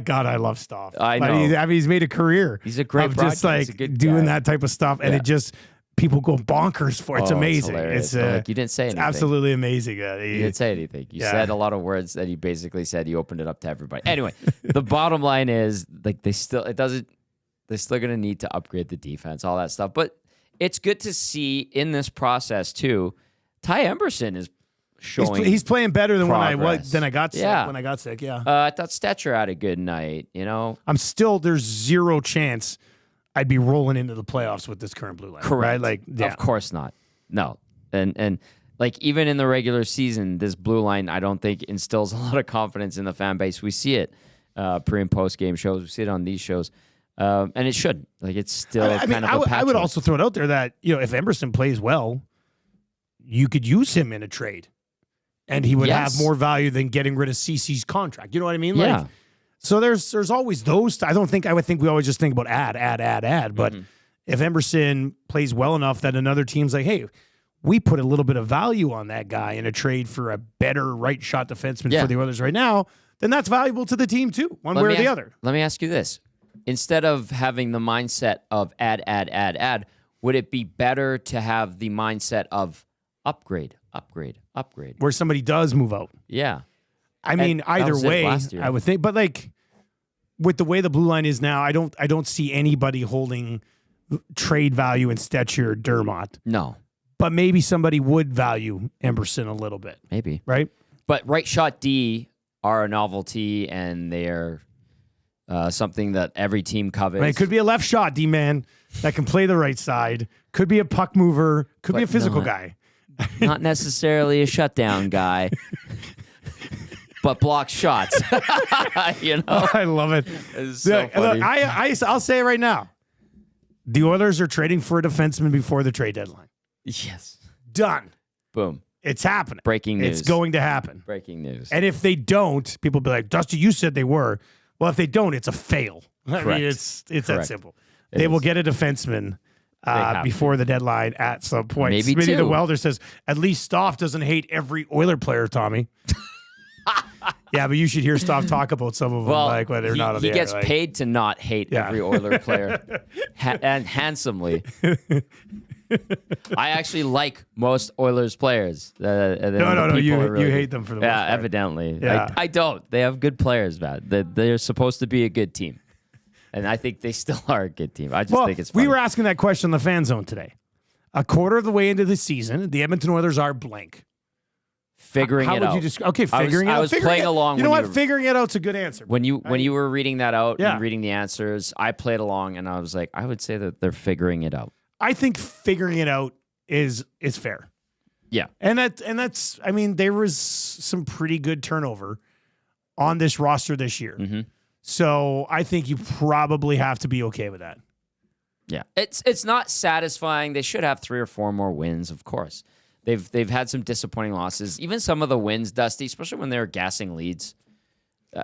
Speaker 1: God, I love Stoff.
Speaker 2: I know.
Speaker 1: He's made a career.
Speaker 2: He's a great
Speaker 1: of just
Speaker 2: broadcast.
Speaker 1: like
Speaker 2: He's a good
Speaker 1: doing
Speaker 2: guy.
Speaker 1: that type of stuff, and it just people go bonkers for it. It's amazing.
Speaker 2: It's
Speaker 1: It's
Speaker 2: you didn't say anything.
Speaker 1: absolutely amazing.
Speaker 2: You didn't say anything. You said a lot of words that you basically said you opened it up to everybody. Anyway, the bottom line is like they're still going to need to upgrade the defense, all that stuff. But it's good to see in this process too. Ty Emberson is showing
Speaker 1: he's playing better than
Speaker 2: progress.
Speaker 1: when I got sick.
Speaker 2: Yeah.
Speaker 1: When I got sick, yeah.
Speaker 2: I thought Stetcher had a good night.
Speaker 1: There's zero chance I'd be rolling into the playoffs with this current blue line.
Speaker 2: Correct.
Speaker 1: Right?
Speaker 2: Of course not. No. And like even in the regular season, this blue line I don't think instills a lot of confidence in the fan base. We see it pre and post game shows. We see it on these shows. And it should. Like it's still kind of a patchwork.
Speaker 1: I would also throw it out there that, if Emberson plays well, you could use him in a trade. And he would have more value than getting rid of CC's contract. You know what I mean?
Speaker 2: Yeah.
Speaker 1: Like, so there's always those. I would think we always just think about add. But if Emberson plays well enough that another team's like, hey, we put a little bit of value on that guy in a trade for a better right shot defenseman for the Oilers right now, then that's valuable to the team too, one way or the other.
Speaker 2: Let me ask you this. Instead of having the mindset of add, would it be better to have the mindset of upgrade?
Speaker 1: Where somebody does move out.
Speaker 2: Yeah.
Speaker 1: I mean, either way, I would think. But like with the way the blue line is now, I don't see anybody holding trade value in Stetcher or Dermott.
Speaker 2: No.
Speaker 1: But maybe somebody would value Emberson a little bit.
Speaker 2: Maybe.
Speaker 1: Right?
Speaker 2: But right shot D are a novelty, and they're something that every team covets.
Speaker 1: I mean, it could be a left shot D-man that can play the right side. Could be a puck mover. Could be a physical guy.
Speaker 2: Not necessarily a shutdown guy, but block shots. You know?
Speaker 1: Oh, I love it.
Speaker 2: It's so funny.
Speaker 1: Look, I'll say it right now. The Oilers are trading for a defenseman before the trade deadline.
Speaker 2: Yes.
Speaker 1: Done.
Speaker 2: Boom.
Speaker 1: It's happening.
Speaker 2: Breaking news.
Speaker 1: It's going to happen.
Speaker 2: Breaking news.
Speaker 1: And if they don't, people will be like, Dusty, you said they were. Well, if they don't, it's a fail.
Speaker 2: Correct.
Speaker 1: I mean, it's that simple.
Speaker 2: It
Speaker 1: they
Speaker 2: is.
Speaker 1: will get a defenseman before the deadline at some point.
Speaker 2: Maybe
Speaker 1: Smitty
Speaker 2: two.
Speaker 1: the Welder says, at least Stoff doesn't hate every Oiler player, Tommy. Yeah, but you should hear Stoff talk about some of them like when they're not on the
Speaker 2: air. He gets paid to not hate every Oiler player and handsomely. I actually like most Oilers players.
Speaker 1: No. You hate them for the most part.
Speaker 2: Evidently.
Speaker 1: Yeah.
Speaker 2: I don't. They have good players, man. They're supposed to be a good team. And I think they still are a good team. I just think it's funny.
Speaker 1: We were asking that question in the fan zone today. A quarter of the way into the season, the Edmonton Oilers are blank.
Speaker 2: Figuring it out.
Speaker 1: How would you just figuring it out?
Speaker 2: I was playing along.
Speaker 1: You know what? Figuring it out's a good answer.
Speaker 2: When you were reading that out and reading the answers, I played along and I was like, I would say that they're figuring it out.
Speaker 1: I think figuring it out is fair.
Speaker 2: Yeah.
Speaker 1: And that's I mean, there was some pretty good turnover on this roster this year.
Speaker 2: Mm-hmm.
Speaker 1: So I think you probably have to be okay with that.
Speaker 2: Yeah. It's not satisfying. They should have 3 or 4 more wins, of course. They've had some disappointing losses. Even some of the wins, Dusty, especially when they were gassing leads,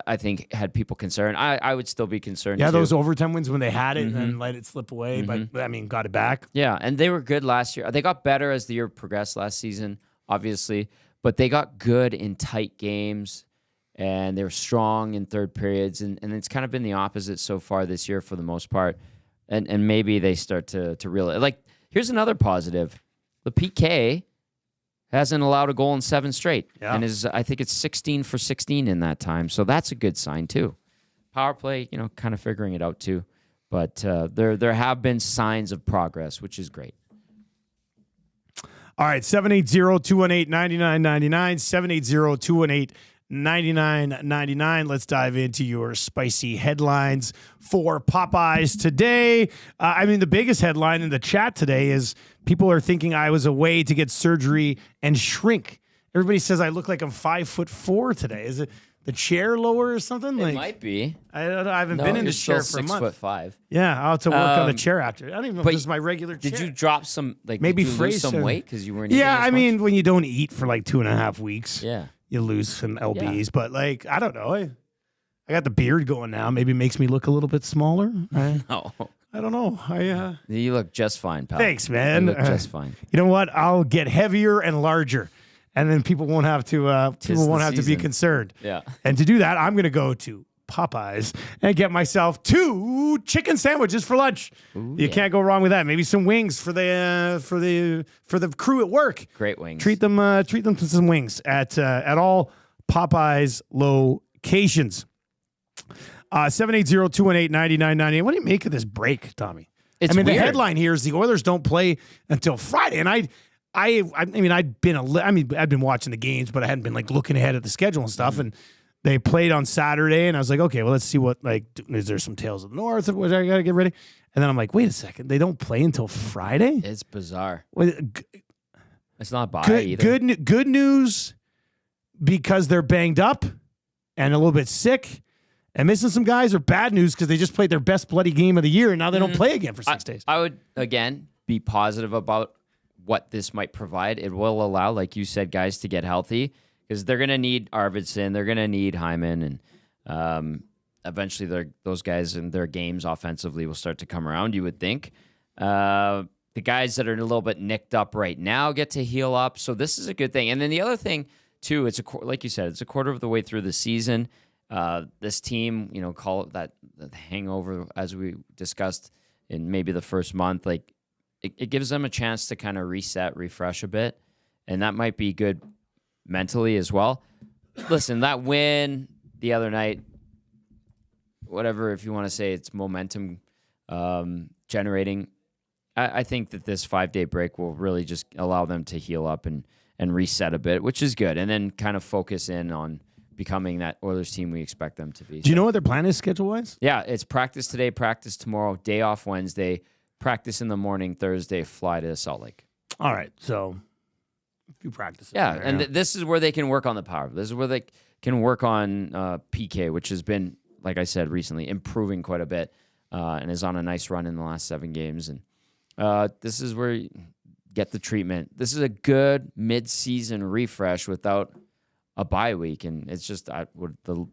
Speaker 2: I think had people concerned. I would still be concerned.
Speaker 1: Yeah,
Speaker 2: too.
Speaker 1: those overtime wins when they had it and then let it slip away, but I mean, got it back.
Speaker 2: Yeah, and they were good last year. They got better as the year progressed last season, obviously, but they got good in tight games, and they were strong in third periods, and it's kind of been the opposite so far this year for the most part, and maybe they start to realize. Like, here's another positive. The PK hasn't allowed a goal in 7 straight. Yeah. And I think it's 16 for 16 in that time. So that's a good sign, too. Power play, kind of figuring it out, too. But there have been signs of progress, which is great.
Speaker 1: All right, 780-218-9999, 780-218-9999. Let's dive into your spicy headlines for Popeyes today. The biggest headline in the chat today is people are thinking I was away to get surgery and shrink. Everybody says I look like I'm 5'4" today. Is it the chair lower or something?
Speaker 2: It might be.
Speaker 1: I don't know. I haven't been in this chair for a month.
Speaker 2: 6'5".
Speaker 1: Yeah, I'll have to work on the chair after. I don't even know if this is my regular chair.
Speaker 2: Did you drop some,
Speaker 1: maybe
Speaker 2: did you lose some weight because you weren't eating as much?
Speaker 1: When you don't eat for like 2.5 weeks, you lose some lbs.
Speaker 2: Yeah.
Speaker 1: But like, I don't know. I got the beard going now. Maybe it makes me look a little bit smaller.
Speaker 2: No.
Speaker 1: I don't know.
Speaker 2: You look just fine, pal.
Speaker 1: Thanks, man.
Speaker 2: You look just fine.
Speaker 1: You know what? I'll get heavier and larger, and then people won't have to. People won't have to be concerned.
Speaker 2: Yeah.
Speaker 1: And to do that, I'm going to go to Popeyes and get myself 2 chicken sandwiches for lunch.
Speaker 2: Ooh,
Speaker 1: you can't go wrong with that. Maybe some wings for the crew at work.
Speaker 2: Great wings.
Speaker 1: Treat them to some wings at all Popeyes locations. 780-218-9998. What do you make of this break, Tommy?
Speaker 2: It's
Speaker 1: the
Speaker 2: weird.
Speaker 1: headline here is the Oilers don't play until Friday, and I'd been watching the games, but I hadn't been like looking ahead at the schedule and stuff. And they played on Saturday, and I was like, okay, well, let's see what is there some Tales of the North? What I got to get ready? And then I'm like, wait a second, they don't play until Friday.
Speaker 2: It's bizarre. It's not bye either.
Speaker 1: Good news because they're banged up and a little bit sick. And missing some guys, or bad news because they just played their best bloody game of the year and now they don't play again for 6 days.
Speaker 2: I would, again, be positive about what this might provide. It will allow, like you said, guys to get healthy because they're going to need Arvidsson, they're going to need Hyman, and eventually those guys and their games offensively will start to come around, you would think. The guys that are a little bit nicked up right now get to heal up, so this is a good thing. And then the other thing, too, like you said, it's a quarter of the way through the season. This team, call it that hangover, as we discussed in maybe the first month, like it gives them a chance to kind of reset, refresh a bit, and that might be good mentally as well. Listen, that win the other night, whatever, if you want to say it's momentum generating, I think that this 5-day break will really just allow them to heal up and reset a bit, which is good, and then kind of focus in on becoming that Oilers team we expect them to be.
Speaker 1: Do you know what their plan is schedule-wise?
Speaker 2: Yeah, it's practice today, practice tomorrow, day off Wednesday, practice in the morning Thursday, fly to Salt Lake.
Speaker 1: All right, so a few practices.
Speaker 2: Yeah,
Speaker 1: there,
Speaker 2: and this is where they can work on the power. This is where they can work on PK, which has been, like I said recently, improving quite a bit and is on a nice run in the last 7 games. And this is where you get the treatment. This is a good mid-season refresh without a bye week, and it's just with the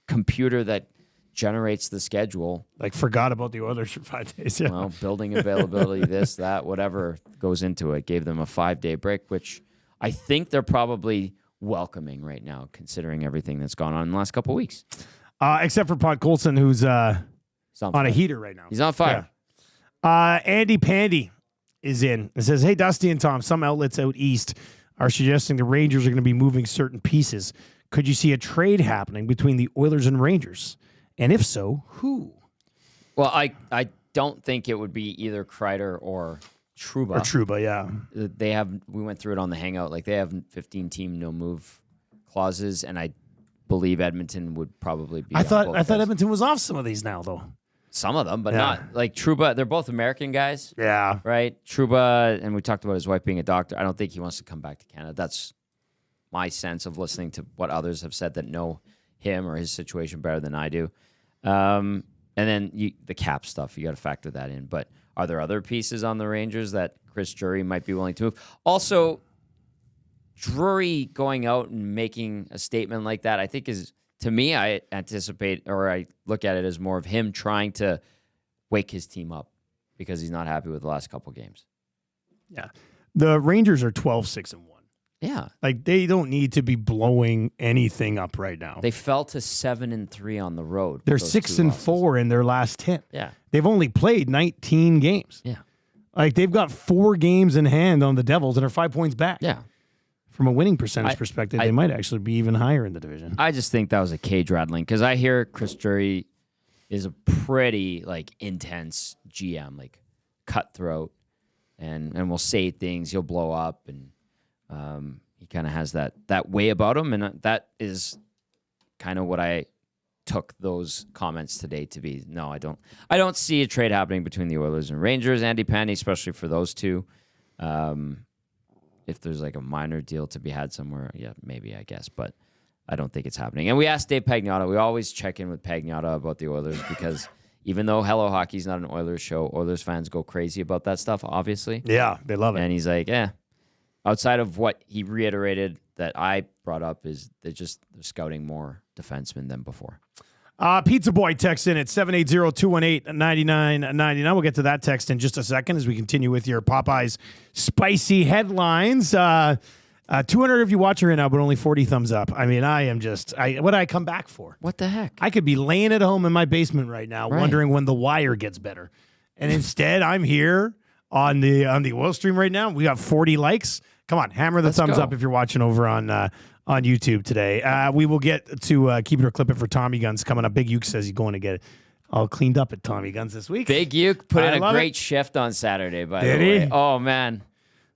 Speaker 2: computer that generates the schedule.
Speaker 1: Like, forgot about the Oilers for 5 days. Yeah.
Speaker 2: Well, building availability, this, that, whatever goes into it. Gave them a 5-day break, which I think they're probably welcoming right now, considering everything that's gone on in the last couple of weeks.
Speaker 1: Except for Podkolzin, who's on a heater right now.
Speaker 2: He's on fire.
Speaker 1: Yeah. Andy Pandy is in. It says, hey, Dusty and Tom, some outlets out east are suggesting the Rangers are going to be moving certain pieces. Could you see a trade happening between the Oilers and Rangers? And if so, who?
Speaker 2: Well, I don't think it would be either Kreider or Trouba.
Speaker 1: Or Trouba, yeah.
Speaker 2: We went through it on the Hangout. Like, they have 15-team no-move clauses, and I believe Edmonton would probably be.
Speaker 1: I thought Edmonton was off some of these now, though.
Speaker 2: Some of them, but not like Trouba. They're both American guys.
Speaker 1: Yeah.
Speaker 2: Right? Trouba, and we talked about his wife being a doctor. I don't think he wants to come back to Canada. That's my sense of listening to what others have said that know him or his situation better than I do. And then the cap stuff, you got to factor that in. But are there other pieces on the Rangers that Chris Drury might be willing to move? Also, Drury going out and making a statement like that, I think is, to me, I anticipate, or I look at it as more of him trying to wake his team up because he's not happy with the last couple games.
Speaker 1: Yeah. The Rangers are 12-6-1.
Speaker 2: Yeah.
Speaker 1: Like, they don't need to be blowing anything up right now.
Speaker 2: They fell to 7-3 on the road.
Speaker 1: They're 6-4 in their last 10.
Speaker 2: Yeah.
Speaker 1: They've only played 19 games.
Speaker 2: Yeah.
Speaker 1: Like, they've got 4 games in hand on the Devils and are 5 points back.
Speaker 2: Yeah.
Speaker 1: From a winning percentage perspective, they might actually be even higher in the division.
Speaker 2: I just think that was a cage rattling because I hear Chris Drury is a pretty intense GM, like cutthroat, and will say things. He'll blow up, and he kind of has that way about him, and that is kind of what I took those comments today to be. No, I don't see a trade happening between the Oilers and Rangers. Andy Pandy, especially for those two. If there's like a minor deal to be had somewhere, yeah, maybe, I guess, but I don't think it's happening. And we asked Dave Pagnotta. We always check in with Pagnotta about the Oilers because even though Hello Hockey's not an Oilers show, Oilers fans go crazy about that stuff, obviously.
Speaker 1: Yeah, they love it.
Speaker 2: And he's like, outside of what he reiterated that I brought up is they're scouting more defensemen than before.
Speaker 1: Pizza Boy texts in at 780-218-9999. We'll get to that text in just a second as we continue with your Popeyes spicy headlines. 200 of you watching right now, but only 40 thumbs up. I mean, what did I come back for?
Speaker 2: What the heck?
Speaker 1: I could be laying at home in my basement right now, wondering when The Wire gets better. And instead, I'm here on the oil stream right now. We got 40 likes. Come on, hammer the thumbs up if you're watching over on YouTube today. We will get to Keep It or Clip It for Tommy Guns coming up. Big Uke says he's going to get it all cleaned up at Tommy Guns this week.
Speaker 2: Big Uke put in a great shift on Saturday, by the way.
Speaker 1: Did he?
Speaker 2: Oh, man.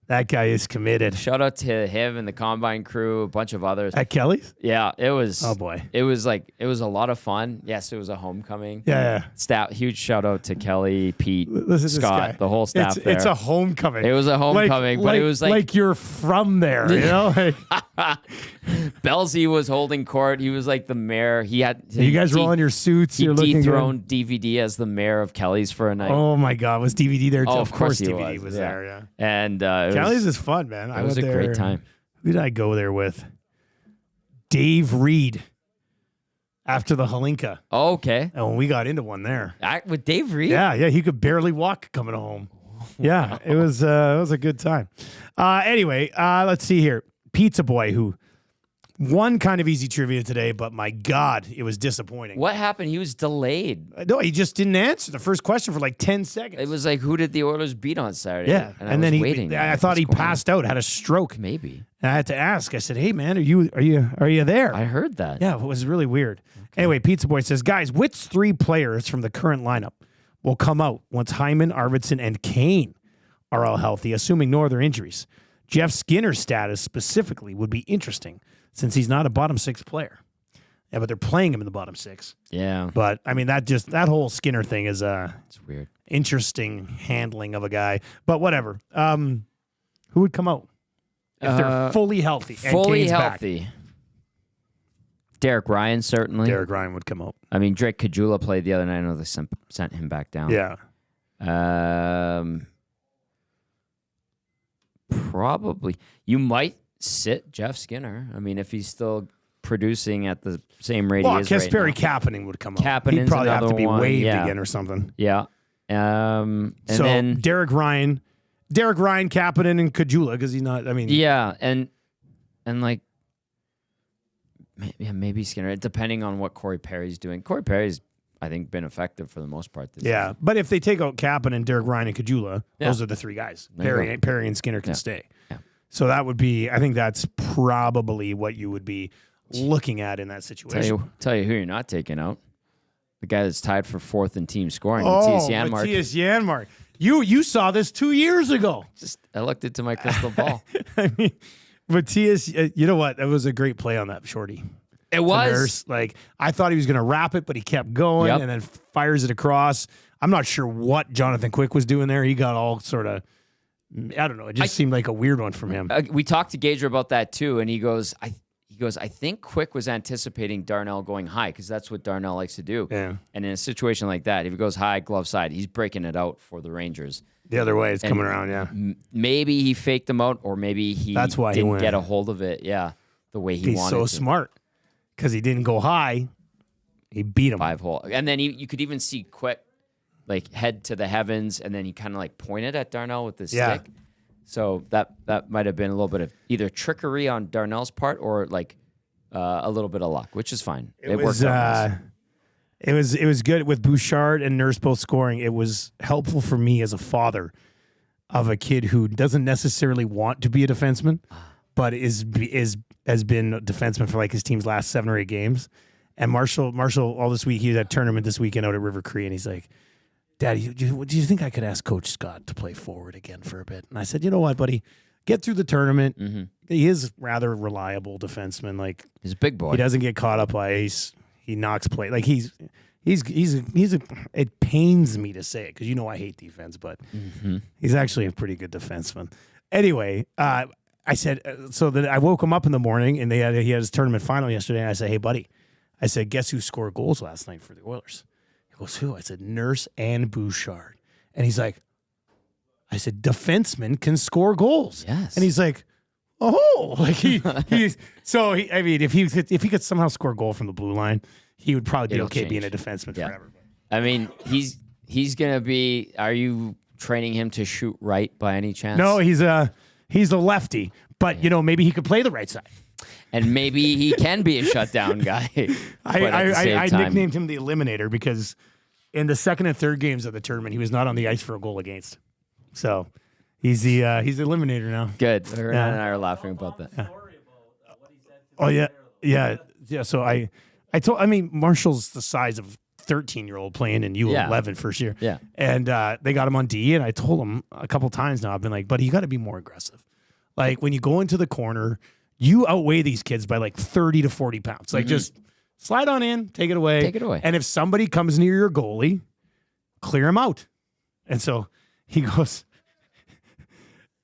Speaker 1: That guy is committed.
Speaker 2: Shout out to him and the Combine crew, a bunch of others.
Speaker 1: At Kelly's?
Speaker 2: Yeah, it was.
Speaker 1: Oh, boy.
Speaker 2: It was a lot of fun. Yes, it was a homecoming.
Speaker 1: Yeah.
Speaker 2: Huge shout out to Kelly, Pete, Scott, the whole staff there.
Speaker 1: It's a homecoming.
Speaker 2: It was a homecoming, but it was like
Speaker 1: you're from there, you know?
Speaker 2: Belsey was holding court. He was like the mayor. You guys
Speaker 1: were all in your suits.
Speaker 2: He dethroned DVD as the mayor of Kelly's for a night.
Speaker 1: Oh, my God. Was DVD there, too?
Speaker 2: Oh, of course
Speaker 1: DVD was there, yeah.
Speaker 2: And
Speaker 1: Kelly's is fun, man.
Speaker 2: It was a great time.
Speaker 1: Who did I go there with? Dave Reed after the Halinka.
Speaker 2: Oh, okay.
Speaker 1: And when we got into one there.
Speaker 2: With Dave Reed?
Speaker 1: Yeah, he could barely walk coming home. Yeah, it was a good time. Anyway, let's see here. Pizza Boy, who won kind of easy trivia today, but my God, it was disappointing.
Speaker 2: What happened? He was delayed.
Speaker 1: No, he just didn't answer the first question for like 10 seconds.
Speaker 2: It was like, who did the Oilers beat on Saturday?
Speaker 1: Yeah, and then I thought he passed out, had a stroke.
Speaker 2: Maybe.
Speaker 1: And I had to ask. I said, "Hey, man, are you there?"
Speaker 2: I heard that.
Speaker 1: Yeah, it was really weird. Okay. Anyway, Pizza Boy says, "Guys, which 3 players from the current lineup will come out once Hyman, Arvidsson, and Kane are all healthy, assuming no other injuries. Jeff Skinner's status specifically would be interesting since he's not a bottom six player. Yeah, but they're playing him in the bottom six.
Speaker 2: Yeah.
Speaker 1: But, I mean, that whole Skinner thing is
Speaker 2: it's weird.
Speaker 1: Interesting handling of a guy. But whatever. Who would come out if they're fully healthy?
Speaker 2: Fully healthy. Back? Derek Ryan, certainly.
Speaker 1: Derek Ryan would come out.
Speaker 2: I mean, Drake Gazzola played the other night. I know they sent him back down.
Speaker 1: Yeah.
Speaker 2: Probably. You might sit Jeff Skinner. I mean, if he's still producing at the same rate he is right now.
Speaker 1: Kasperi Kapanen would come out.
Speaker 2: Kapanen's
Speaker 1: He'd probably have to be
Speaker 2: one.
Speaker 1: waived again or something.
Speaker 2: Yeah. And
Speaker 1: so
Speaker 2: then
Speaker 1: Derek Ryan, Kapanen, and Caggiula, because he's not, I mean.
Speaker 2: Yeah, and like, maybe Skinner, depending on what Corey Perry's doing. Corey Perry's, I think, been effective for the most part this season.
Speaker 1: But if they take out Kapanen, Derek Ryan, and Caggiula, those are the three guys. Perry and Skinner can stay.
Speaker 2: Yeah.
Speaker 1: So that would be, I think that's probably what you would be looking at in that situation.
Speaker 2: Tell you who you're not taking out. The guy that's tied for fourth in team scoring, Matthias Janmark.
Speaker 1: Matthias Janmark. You saw this 2 years ago.
Speaker 2: I looked into my crystal ball.
Speaker 1: I mean, Matthias, you know what? That was a great play on that shorty.
Speaker 2: It was.
Speaker 1: Nurse. Like, I thought he was going to wrap it, but he kept going and then fires it across. I'm not sure what Jonathan Quick was doing there. He got all sort of, I don't know. It just seemed like a weird one from him.
Speaker 2: We talked to Gager about that too, and he goes, I think Quick was anticipating Darnell going high because that's what Darnell likes to do.
Speaker 1: Yeah.
Speaker 2: And in a situation like that, if he goes high, glove side, he's breaking it out for the Rangers.
Speaker 1: The other way, it's coming around, yeah.
Speaker 2: Maybe he faked them out, or maybe
Speaker 1: that's why
Speaker 2: didn't
Speaker 1: he
Speaker 2: get a hold of it, the way he wanted to.
Speaker 1: He's so smart because he didn't go high. He beat him.
Speaker 2: 5-hole. And then you could even see Quick like head to the heavens, and then he kind of like pointed at Darnell with his stick. So that might have been a little bit of either trickery on Darnell's part or like a little bit of luck, which is fine. It worked out nice.
Speaker 1: It was good with Bouchard and Nurse both scoring. It was helpful for me as a father of a kid who doesn't necessarily want to be a defenseman, but has been a defenseman for like his team's last 7 or 8 games. And Marshall all this week, he was at a tournament this weekend out at River Cree, and he's like, Daddy, do you think I could ask Coach Scott to play forward again for a bit? And I said, you know what, buddy? Get through the tournament. Mm-hmm. He is rather reliable defenseman. Like,
Speaker 2: he's a big boy.
Speaker 1: He doesn't get caught up by ace. He knocks play. Like he's it pains me to say it because you know I hate defense, but he's actually a pretty good defenseman. Anyway, I said so that I woke him up in the morning and he had his tournament final yesterday. And I said, hey buddy, I said, guess who scored goals last night for the Oilers? He goes, who? I said, Nurse and Bouchard. And he's like, I said, defensemen can score goals.
Speaker 2: Yes.
Speaker 1: And he's like, oh, like he's so he. I mean, if he could somehow score a goal from the blue line, he would probably be okay being a defenseman forever.
Speaker 2: I mean, he's gonna be. Are you training him to shoot right by any chance?
Speaker 1: No, he's a lefty, but you know maybe he could play the right side.
Speaker 2: And maybe he can be a shutdown guy.
Speaker 1: I nicknamed him the Eliminator because in the second and third games of the tournament, he was not on the ice for a goal against. So he's the Eliminator now.
Speaker 2: Good. Her and I are laughing about that.
Speaker 1: Yeah. Oh yeah. So I mean Marshall's the size of 13-year-old playing in U11 first year.
Speaker 2: Yeah.
Speaker 1: And they got him on D, and I told him a couple times now. I've been like, buddy, you got to be more aggressive. Like when you go into the corner, you outweigh these kids by like 30 to 40 pounds. Like just slide on in, take it away.
Speaker 2: Take it away.
Speaker 1: And if somebody comes near your goalie, clear him out. And so he goes,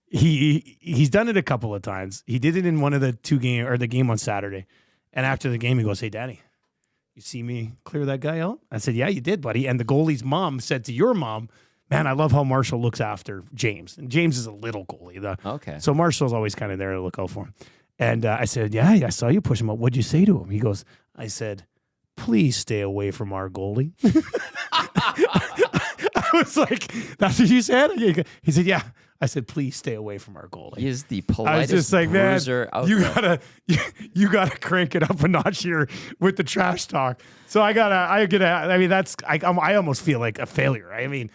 Speaker 1: he's done it a couple of times. He did it in one of the the game on Saturday. And after the game, he goes, hey, Daddy, you see me clear that guy out? I said, yeah, you did, buddy. And the goalie's mom said to your mom, man, I love how Marshall looks after James. And James is a little goalie.
Speaker 2: Okay.
Speaker 1: So Marshall's always kind of there to look out for him. And I said, yeah, I saw you push him up. What'd you say to him? He goes, I said, please stay away from our goalie. I was like, that's what you said? He said, yeah. I said, please stay away from our goalie.
Speaker 2: He is the politest
Speaker 1: I was just like, man, you gotta crank it up a notch here with the trash talk. So I almost feel like a failure. I mean,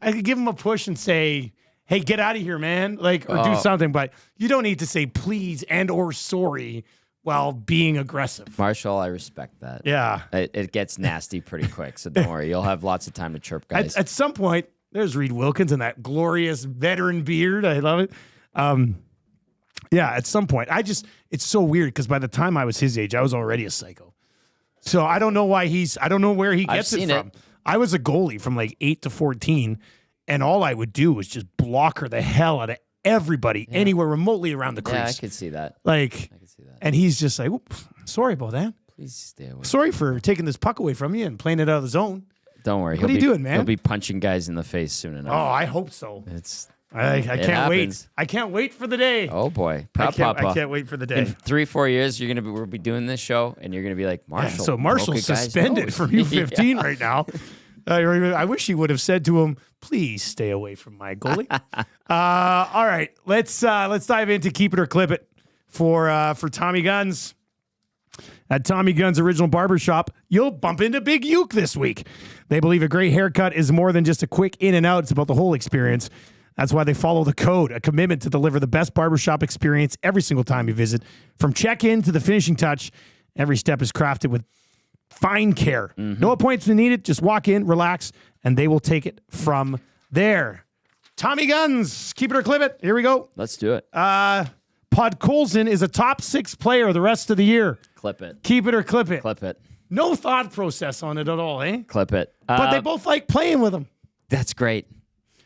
Speaker 1: I could give him a push and say, hey, get out of here, man. Like, or do something, but you don't need to say please and or sorry while being aggressive.
Speaker 2: Marshall, I respect that.
Speaker 1: Yeah.
Speaker 2: It gets nasty pretty quick, so don't worry. You'll have lots of time to chirp guys.
Speaker 1: At some point, There's Reed Wilkins and that glorious veteran beard. I love it. Yeah, at some point. It's so weird because by the time I was his age, I was already a psycho. So I don't know why I don't know where he gets it from. I was a goalie from like 8 to 14, and all I would do was just block her the hell out of everybody anywhere remotely around the crease.
Speaker 2: Yeah, I could see that.
Speaker 1: I could see that. And he's just like, sorry about that.
Speaker 2: Please stay away.
Speaker 1: Sorry for taking this puck away from you and playing it out of the zone.
Speaker 2: Don't worry.
Speaker 1: What are you doing, man?
Speaker 2: He'll be punching guys in the face soon enough.
Speaker 1: Oh, I hope so. I can't
Speaker 2: happens.
Speaker 1: wait. I can't wait for the day.
Speaker 2: Oh boy,
Speaker 1: I can't wait for the day.
Speaker 2: In 3-4 years, we'll be doing this show, and you're gonna be like, Marshall.
Speaker 1: Yeah, so Marshall's suspended from U15 right now. I wish he would have said to him, "Please stay away from my goalie." All right, let's dive into Keep It or Clip It for Tommy Guns. At Tommy Gunn's Original Barbershop, you'll bump into Big Uke this week. They believe a great haircut is more than just a quick in and out. It's about the whole experience. That's why they follow the code, a commitment to deliver the best barbershop experience every single time you visit. From check-in to the finishing touch, every step is crafted with fine care. No appointments needed. Just walk in, relax, and they will take it from there. Tommy Guns, Keep It or Clip It. Here we go.
Speaker 2: Let's do it.
Speaker 1: Podkolzin is a top 6 player the rest of the year.
Speaker 2: Clip it.
Speaker 1: Keep it or clip it.
Speaker 2: Clip it.
Speaker 1: No thought process on it at all, eh?
Speaker 2: Clip it.
Speaker 1: But they both like playing with him.
Speaker 2: That's great.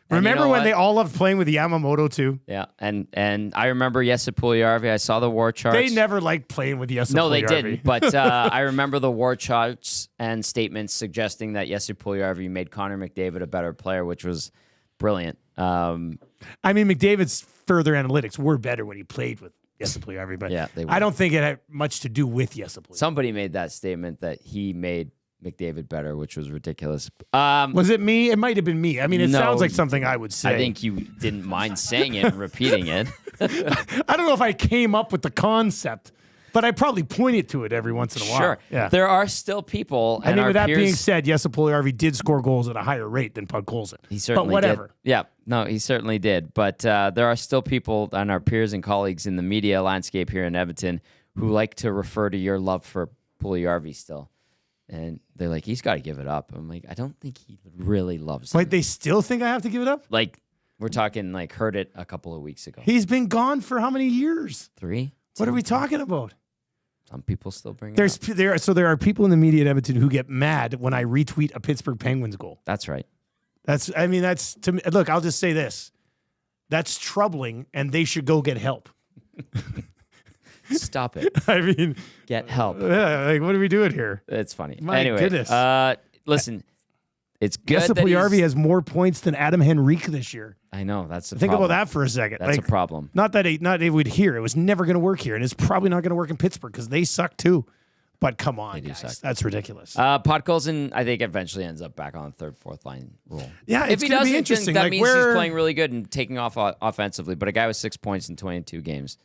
Speaker 1: Remember when they all loved playing with Yamamoto too?
Speaker 2: Yeah, and I remember Jesse Puljujarvi. I saw the war charts.
Speaker 1: They never liked playing with Jesse Puljujarvi.
Speaker 2: No, they didn't. But I remember the war charts and statements suggesting that Jesse Puljujarvi made Connor McDavid a better player, which was brilliant.
Speaker 1: I mean, McDavid's further analytics were better when he played with Jesse Puljujarvi, but
Speaker 2: yeah, they were.
Speaker 1: I don't think it had much to do with Jesse Puljujarvi.
Speaker 2: Somebody made that statement that he made McDavid better, which was ridiculous.
Speaker 1: Was it me? It might have been me. I mean, it sounds like something I would say.
Speaker 2: I think you didn't mind saying it and repeating it.
Speaker 1: I don't know if I came up with the concept, but I probably pointed to it every once in a while.
Speaker 2: Sure.
Speaker 1: Yeah.
Speaker 2: There are still people.
Speaker 1: I mean, with that being said, Jesse Puljujarvi did score goals at a higher rate than Podkolzin.
Speaker 2: He certainly
Speaker 1: but whatever.
Speaker 2: did. Yeah. No, he certainly did. But there are still people and our peers and colleagues in the media landscape here in Edmonton who like to refer to your love for Puljujarvi still. And they're like, he's got to give it up. I'm like, I don't think he really loves it.
Speaker 1: Wait, they still think I have to give it up?
Speaker 2: Like, we're talking, like, heard it a couple of weeks ago.
Speaker 1: He's been gone for how many years?
Speaker 2: 3?
Speaker 1: What are we talking about?
Speaker 2: Some people still bring it up.
Speaker 1: There are people in the media in Edmonton who get mad when I retweet a Pittsburgh Penguins goal.
Speaker 2: That's right.
Speaker 1: That's to me. Look, I'll just say this. That's troubling, and they should go get help.
Speaker 2: Stop it.
Speaker 1: I mean,
Speaker 2: get help.
Speaker 1: Yeah, like, what are we doing here?
Speaker 2: It's funny.
Speaker 1: My
Speaker 2: anyway,
Speaker 1: goodness.
Speaker 2: Listen, it's good
Speaker 1: Jesse
Speaker 2: that
Speaker 1: Puljujarvi has more points than Adam Henrique this year.
Speaker 2: I know. That's a
Speaker 1: Think
Speaker 2: problem.
Speaker 1: about that for a second.
Speaker 2: That's a problem.
Speaker 1: Not that it would here. It was never going to work here, and it's probably not going to work in Pittsburgh because they suck too. But come on, guys.
Speaker 2: Suck.
Speaker 1: That's ridiculous.
Speaker 2: Podkolzin, I think, eventually ends up back on the third, fourth line role.
Speaker 1: Yeah,
Speaker 2: if he
Speaker 1: going to be
Speaker 2: doesn't,
Speaker 1: interesting.
Speaker 2: that means he's playing really good and taking off offensively. But a guy with 6 points in 22 games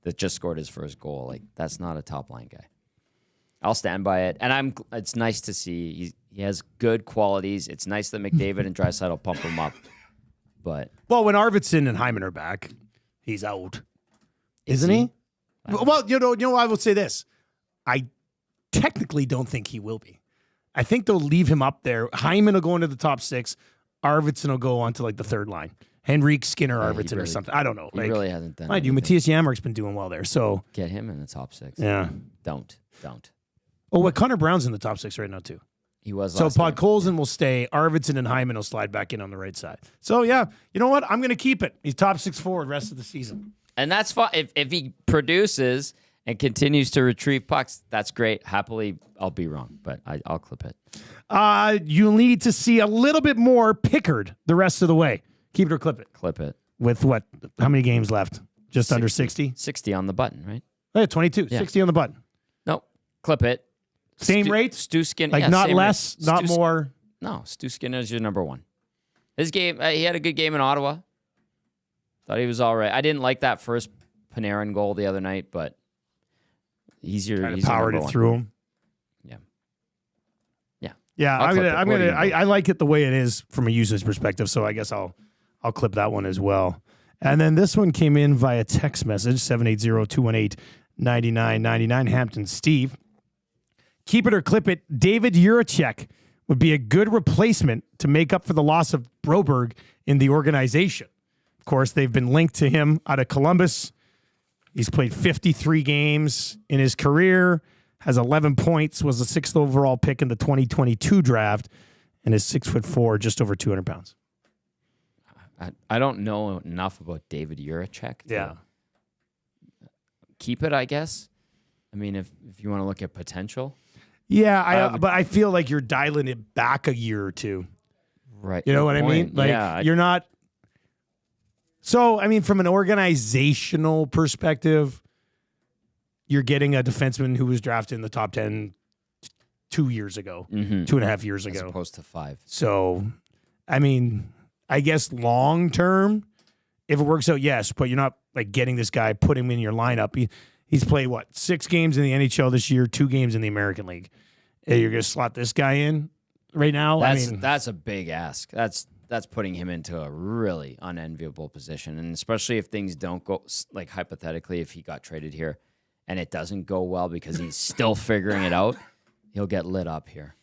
Speaker 2: that just scored his first goal, like, that's not a top line guy. I'll stand by it, and it's nice to see he has good qualities. It's nice that McDavid and Draisaitl pump him up. But
Speaker 1: when Arvidsson and Hyman are back, he's out, isn't he? Well, you know, I will say this: I technically don't think he will be. I think they'll leave him up there. Hyman will go into the top 6. Arvidsson will go on to like the third line. Henrique, Skinner, Arvidsson, or something. I don't know.
Speaker 2: He really hasn't done.
Speaker 1: Mind you, Matthias Janmark's been doing well there. So
Speaker 2: get him in the top 6.
Speaker 1: Yeah.
Speaker 2: Don't.
Speaker 1: Oh, Connor Brown's in the top 6 right now too.
Speaker 2: He was.
Speaker 1: So Podkolzin will stay. Arvidsson and Hyman will slide back in on the right side. So yeah, you know what? I'm going to keep it. He's top 6 forward rest of the season.
Speaker 2: And that's fine. If he produces and continues to retrieve pucks, that's great. Happily, I'll be wrong, but I'll clip it.
Speaker 1: You'll need to see a little bit more Pickard the rest of the way. Keep it or clip it.
Speaker 2: Clip it.
Speaker 1: With what? How many games left? Just 60. Under 60?
Speaker 2: 60 on the button, right?
Speaker 1: Oh, yeah, 22. Yeah. 60 on the button.
Speaker 2: No, clip it.
Speaker 1: Same rate?
Speaker 2: Stu Skinner.
Speaker 1: Like not less,
Speaker 2: rate.
Speaker 1: not more?
Speaker 2: No, Stu Skinner is your number 1. His game, he had a good game in Ottawa. Thought he was all right. I didn't like that first Panarin goal the other night, but he's
Speaker 1: powered it through him. Yeah, I like it the way it is from a user's perspective, so I guess I'll clip that one as well. And then this one came in via text message, 780-218-9999, Hampton Steve. Keep it or clip it. David Juracek would be a good replacement to make up for the loss of Broberg in the organization. Of course, they've been linked to him out of Columbus. He's played 53 games in his career, has 11 points, was the 6th overall pick in the 2022 draft, and is 6'4", just over 200 pounds.
Speaker 2: I don't know enough about David Jiricek.
Speaker 1: Yeah.
Speaker 2: Keep it, I guess. I mean, if you want to look at potential.
Speaker 1: Yeah, but I feel like you're dialing it back a year or two.
Speaker 2: Right.
Speaker 1: You know what I mean? Like, you're not. So, I mean, from an organizational perspective, you're getting a defenseman who was drafted in the top 10 2 years ago, 2.5 years ago.
Speaker 2: As opposed to 5.
Speaker 1: So, I mean, I guess long term, if it works out, yes, but you're not like getting this guy, put him in your lineup. He's played, 6 games in the NHL this year, 2 games in the American League. You're going to slot this guy in right now?
Speaker 2: That's a big ask. That's putting him into a really unenviable position. And especially if things don't go, like hypothetically, if he got traded here and it doesn't go well because he's still figuring it out, he'll get lit up here.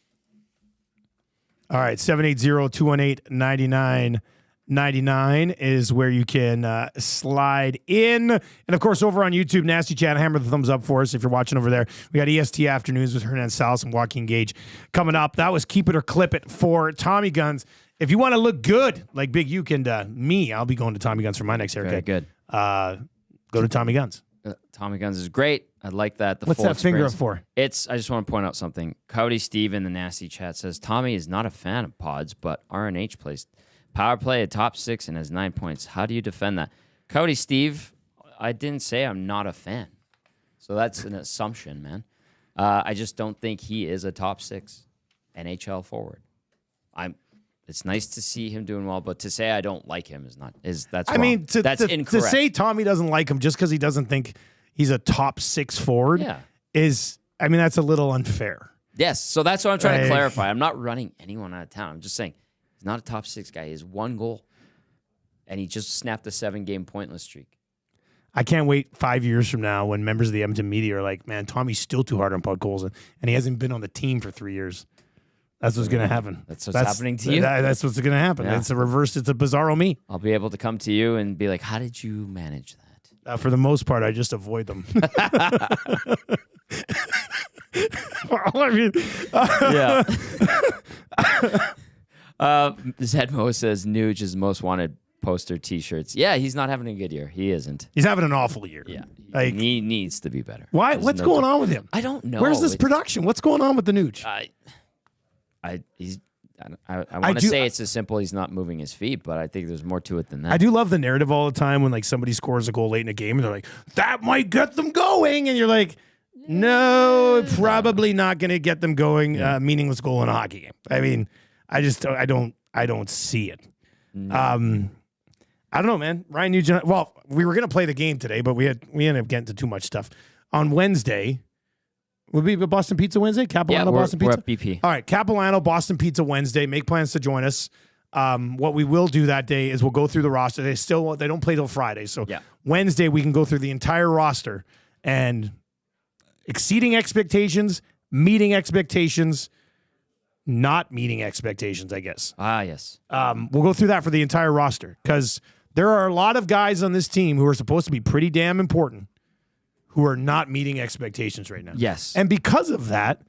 Speaker 1: All right, 780-218-9999 is where you can slide in. And, of course, over on YouTube, Nasty Chat, hammer the thumbs up for us if you're watching over there. We got EST Afternoons with Hernan Salas and Joaquin Gage coming up. That was Keep It or Clip It for Tommy Guns. If you want to look good like Big Uke and me, I'll be going to Tommy Guns for my next haircut.
Speaker 2: Very good.
Speaker 1: Go to Tommy Guns.
Speaker 2: Tommy Guns is great. I like that.
Speaker 1: What's that finger up for?
Speaker 2: I just want to point out something. Cody Steve in the Nasty Chat says, Tommy is not a fan of pods, but RNH plays power play at top 6 and has 9 points. How do you defend that? Cody Steve, I didn't say I'm not a fan. So that's an assumption, man. I just don't think he is a top 6 NHL forward. It's nice to see him doing well, but to say I don't like him that's wrong.
Speaker 1: I mean,
Speaker 2: that's incorrect.
Speaker 1: To say Tommy doesn't like him just because he doesn't think he's a top 6 forward that's a little unfair.
Speaker 2: Yes, so that's what I'm trying to clarify. I'm not running anyone out of town. I'm just saying he's not a top 6 guy. He has 1 goal, and he just snapped a 7-game pointless streak.
Speaker 1: I can't wait 5 years from now when members of the Edmonton media are like, man, Tommy's still too hard on Podkolzin, and he hasn't been on the team for 3 years. That's what's going to happen.
Speaker 2: That's what's happening to you?
Speaker 1: That's what's going to happen. Yeah. It's a reverse. It's a bizarro me.
Speaker 2: I'll be able to come to you and be like, how did you manage that?
Speaker 1: For the most part, I just avoid them.
Speaker 2: Zedmo says Nuge is most wanted poster T-shirts. Yeah, he's not having a good year. He isn't.
Speaker 1: He's having an awful year.
Speaker 2: Yeah, he needs to be better.
Speaker 1: Why? What's going on with him?
Speaker 2: I don't know.
Speaker 1: Where's this production? What's going on with the Nuge?
Speaker 2: I want to say it's as simple he's not moving his feet, but I think there's more to it than that.
Speaker 1: I do love the narrative all the time when like somebody scores a goal late in a game and they're like, that might get them going. And you're like, no, probably not going to get them going. Meaningless goal in a hockey game. I mean, I don't see it. No. I don't know, man. Ryan Nugent. Well, we were going to play the game today, but we ended up getting to too much stuff. On Wednesday, would we be Boston Pizza Wednesday? Capilano Boston Pizza?
Speaker 2: We're at BP.
Speaker 1: All right, Capilano Boston Pizza Wednesday. Make plans to join us. What we will do that day is we'll go through the roster. They don't play till Friday. So Wednesday we can go through the entire roster and exceeding expectations, meeting expectations, not meeting expectations, I guess.
Speaker 2: Yes.
Speaker 1: We'll go through that for the entire roster because there are a lot of guys on this team who are supposed to be pretty damn important who are not meeting expectations right now.
Speaker 2: Yes.
Speaker 1: And because of that,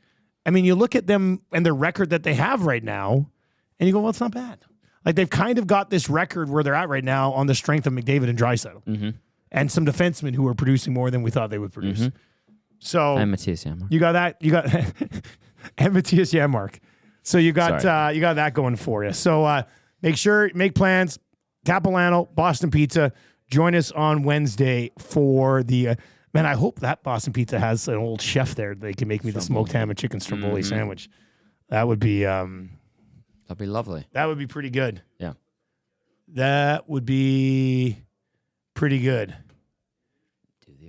Speaker 1: I mean, you look at them and the record that they have right now, and you go, well, it's not bad. Like, they've kind of got this record where they're at right now on the strength of McDavid and Draisaitl. And some defensemen who are producing more than we thought they would produce. So,
Speaker 2: and Matthias Janmark.
Speaker 1: You got that. You got and Matthias Janmark. So you got that going for you. So make plans. Capilano, Boston Pizza. Join us on Wednesday for the... Man, I hope that Boston Pizza has an old chef there. They can make me the smoked ham and chicken stromboli sandwich. That would be...
Speaker 2: that'd be lovely.
Speaker 1: That would be pretty good.
Speaker 2: Yeah.
Speaker 1: That would be pretty good.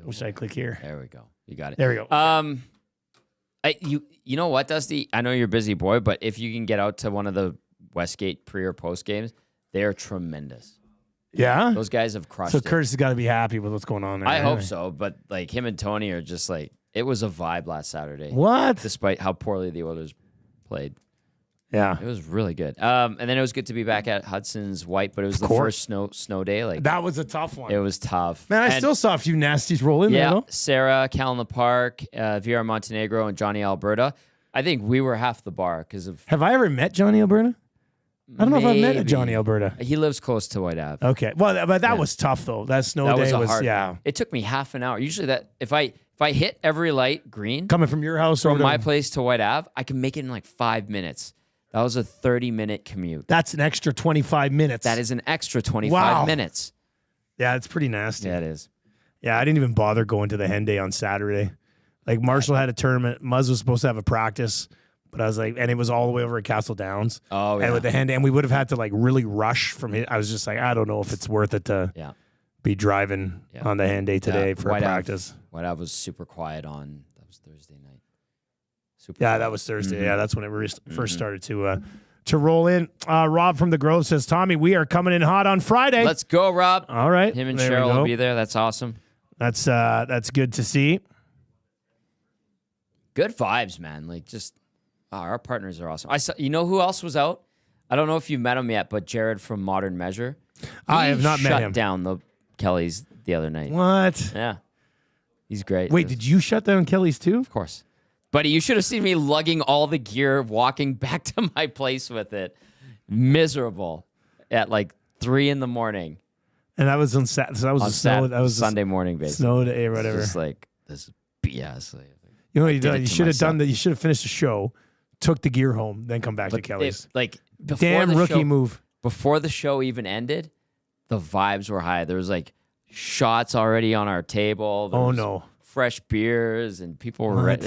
Speaker 1: What should I click here?
Speaker 2: There we go. You got it.
Speaker 1: There we go.
Speaker 2: You know what, Dusty? I know you're a busy boy, but if you can get out to one of the Westgate pre or post games, they're tremendous.
Speaker 1: Yeah?
Speaker 2: Those guys have crushed
Speaker 1: it.
Speaker 2: So
Speaker 1: Curtis has got to be happy with what's going on there.
Speaker 2: I hope so, but like him and Tony are just like, it was a vibe last Saturday.
Speaker 1: What?
Speaker 2: Despite how poorly the Oilers played.
Speaker 1: Yeah.
Speaker 2: It was really good. And then it was good to be back at Hudson's White, but it was the first snow day. Like
Speaker 1: that was a tough one.
Speaker 2: it was tough.
Speaker 1: Man, I still saw a few nasties roll in there, though.
Speaker 2: Sarah, Cal in the Park, VR Montenegro, and Johnny Alberta. I think we were half the bar because of.
Speaker 1: Have I ever met Johnny Alberta? I don't know if I've met a Johnny Alberta.
Speaker 2: He lives close to White Ave.
Speaker 1: Okay. Well, but that was tough, though. That snow day was
Speaker 2: hard. It took me half an hour. Usually that if I hit every light green
Speaker 1: coming from your house
Speaker 2: from my place to White Ave, I can make it in like 5 minutes. That was a 30-minute commute.
Speaker 1: That's an extra 25 minutes.
Speaker 2: That is an extra 25 minutes.
Speaker 1: Yeah, it's pretty nasty.
Speaker 2: Yeah, it is.
Speaker 1: Yeah, I didn't even bother going to the hen day on Saturday. Like, Marshall had a tournament. Muzz was supposed to have a practice, but I was like, and it was all the way over at Castle Downs.
Speaker 2: Oh, yeah.
Speaker 1: And with the hen day, and we would have had to, like, really rush from it. I was just like, I don't know if it's worth it to be driving on the hen day today for a practice.
Speaker 2: White Ave was super quiet on, that was Thursday night.
Speaker 1: That was Thursday. Mm-hmm. Yeah, that's when it first started to roll in. Rob from the Grove says, Tommy, we are coming in hot on Friday.
Speaker 2: Let's go, Rob.
Speaker 1: All right.
Speaker 2: Him and Cheryl will be there. That's awesome.
Speaker 1: That's good to see.
Speaker 2: Good vibes, man. Like, just our partners are awesome. You know who else was out? I don't know if you've met him yet, but Jared from Modern Measure.
Speaker 1: I have not met him.
Speaker 2: Shut down the Kellys the other night.
Speaker 1: What?
Speaker 2: Yeah. He's great.
Speaker 1: Wait, did you shut down Kelly's too?
Speaker 2: Of course. Buddy, you should have seen me lugging all the gear, walking back to my place with it. Miserable at like 3 a.m. And
Speaker 1: that was on Saturday. So that was that was
Speaker 2: Sunday morning, basically.
Speaker 1: Snow day or whatever.
Speaker 2: It's just like this BS.
Speaker 1: You know what you done? You should have done that. You should have finished the show, took the gear home, then come back to Kelly's. Damn rookie move.
Speaker 2: Before the show even ended, the vibes were high. There was like shots already on our table. There was fresh beers and people were ready.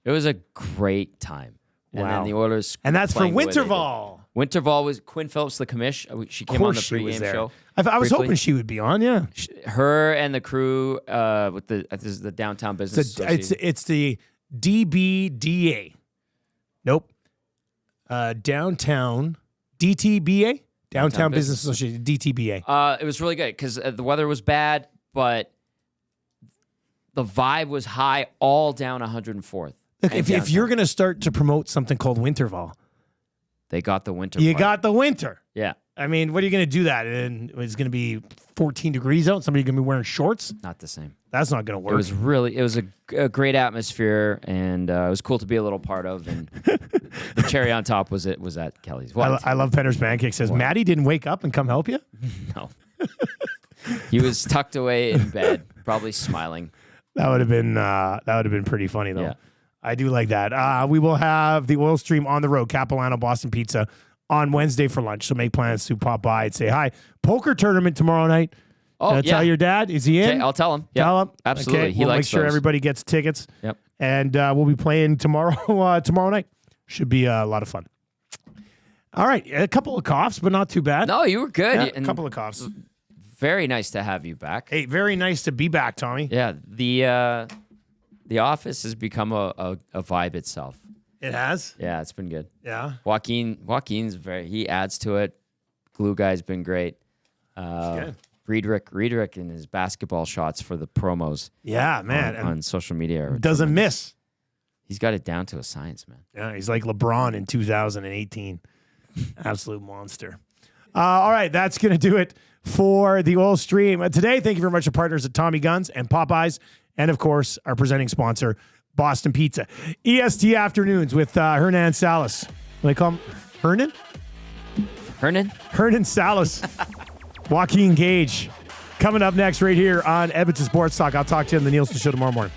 Speaker 2: It was a great time. And then the Oilers.
Speaker 1: And that's for Winterval.
Speaker 2: Winterval was Quinn Phillips, the commish. She came on the pregame show.
Speaker 1: I was hoping she would be on, yeah.
Speaker 2: Her and the crew with the Downtown Business Association.
Speaker 1: It's the DBDA. Nope. Downtown DTBA? Downtown Business Association, DTBA.
Speaker 2: It was really good because the weather was bad, but the vibe was high all down 104th.
Speaker 1: Look, if you're going to start to promote something called Winterval,
Speaker 2: they got the winter.
Speaker 1: You got the winter.
Speaker 2: Yeah.
Speaker 1: I mean, what are you going to do that? And it's going to be 14 degrees out. Somebody going to be wearing shorts?
Speaker 2: Not the same.
Speaker 1: That's not going to work.
Speaker 2: It was a great atmosphere, and it was cool to be a little part of. And the cherry on top was at Kelly's.
Speaker 1: I love Penner's Pancake says, Maddie didn't wake up and come help you?
Speaker 2: No. He was tucked away in bed, probably smiling.
Speaker 1: That would have been pretty funny, though.
Speaker 2: Yeah.
Speaker 1: I do like that. We will have the Oil Stream on the road, Capilano Boston Pizza, on Wednesday for lunch. So make plans to pop by and say hi. Poker tournament tomorrow night.
Speaker 2: Oh,
Speaker 1: tell your dad. Is he in?
Speaker 2: Okay, I'll tell him. Yep.
Speaker 1: Tell him.
Speaker 2: Absolutely.
Speaker 1: Okay.
Speaker 2: He likes
Speaker 1: make sure
Speaker 2: those.
Speaker 1: everybody gets tickets.
Speaker 2: Yep.
Speaker 1: And we'll be playing tomorrow night. Should be a lot of fun. All right. A couple of coughs, but not too bad.
Speaker 2: No, you were good.
Speaker 1: Yeah, a couple of coughs.
Speaker 2: Very nice to have you back.
Speaker 1: Hey, very nice to be back, Tommy.
Speaker 2: Yeah. The office has become a vibe itself.
Speaker 1: It has?
Speaker 2: Yeah, it's been good.
Speaker 1: Yeah.
Speaker 2: Joaquin's he adds to it. Glue guy's been great. Riedrich and his basketball shots for the promos.
Speaker 1: Yeah, man.
Speaker 2: On social media.
Speaker 1: Doesn't miss.
Speaker 2: He's got it down to a science, man.
Speaker 1: Yeah, he's like LeBron in 2018. Absolute monster. All right, that's going to do it for the Oil Stream. Today, thank you very much to partners at Tommy Guns and Popeyes. And, of course, our presenting sponsor, Boston Pizza. EST Afternoons with Hernan Salas. What do they call him? Hernan? Hernan Salas. Joaquin Gage. Coming up next right here on Edmonton Sports Talk. I'll talk to you on the Nielson Show tomorrow morning.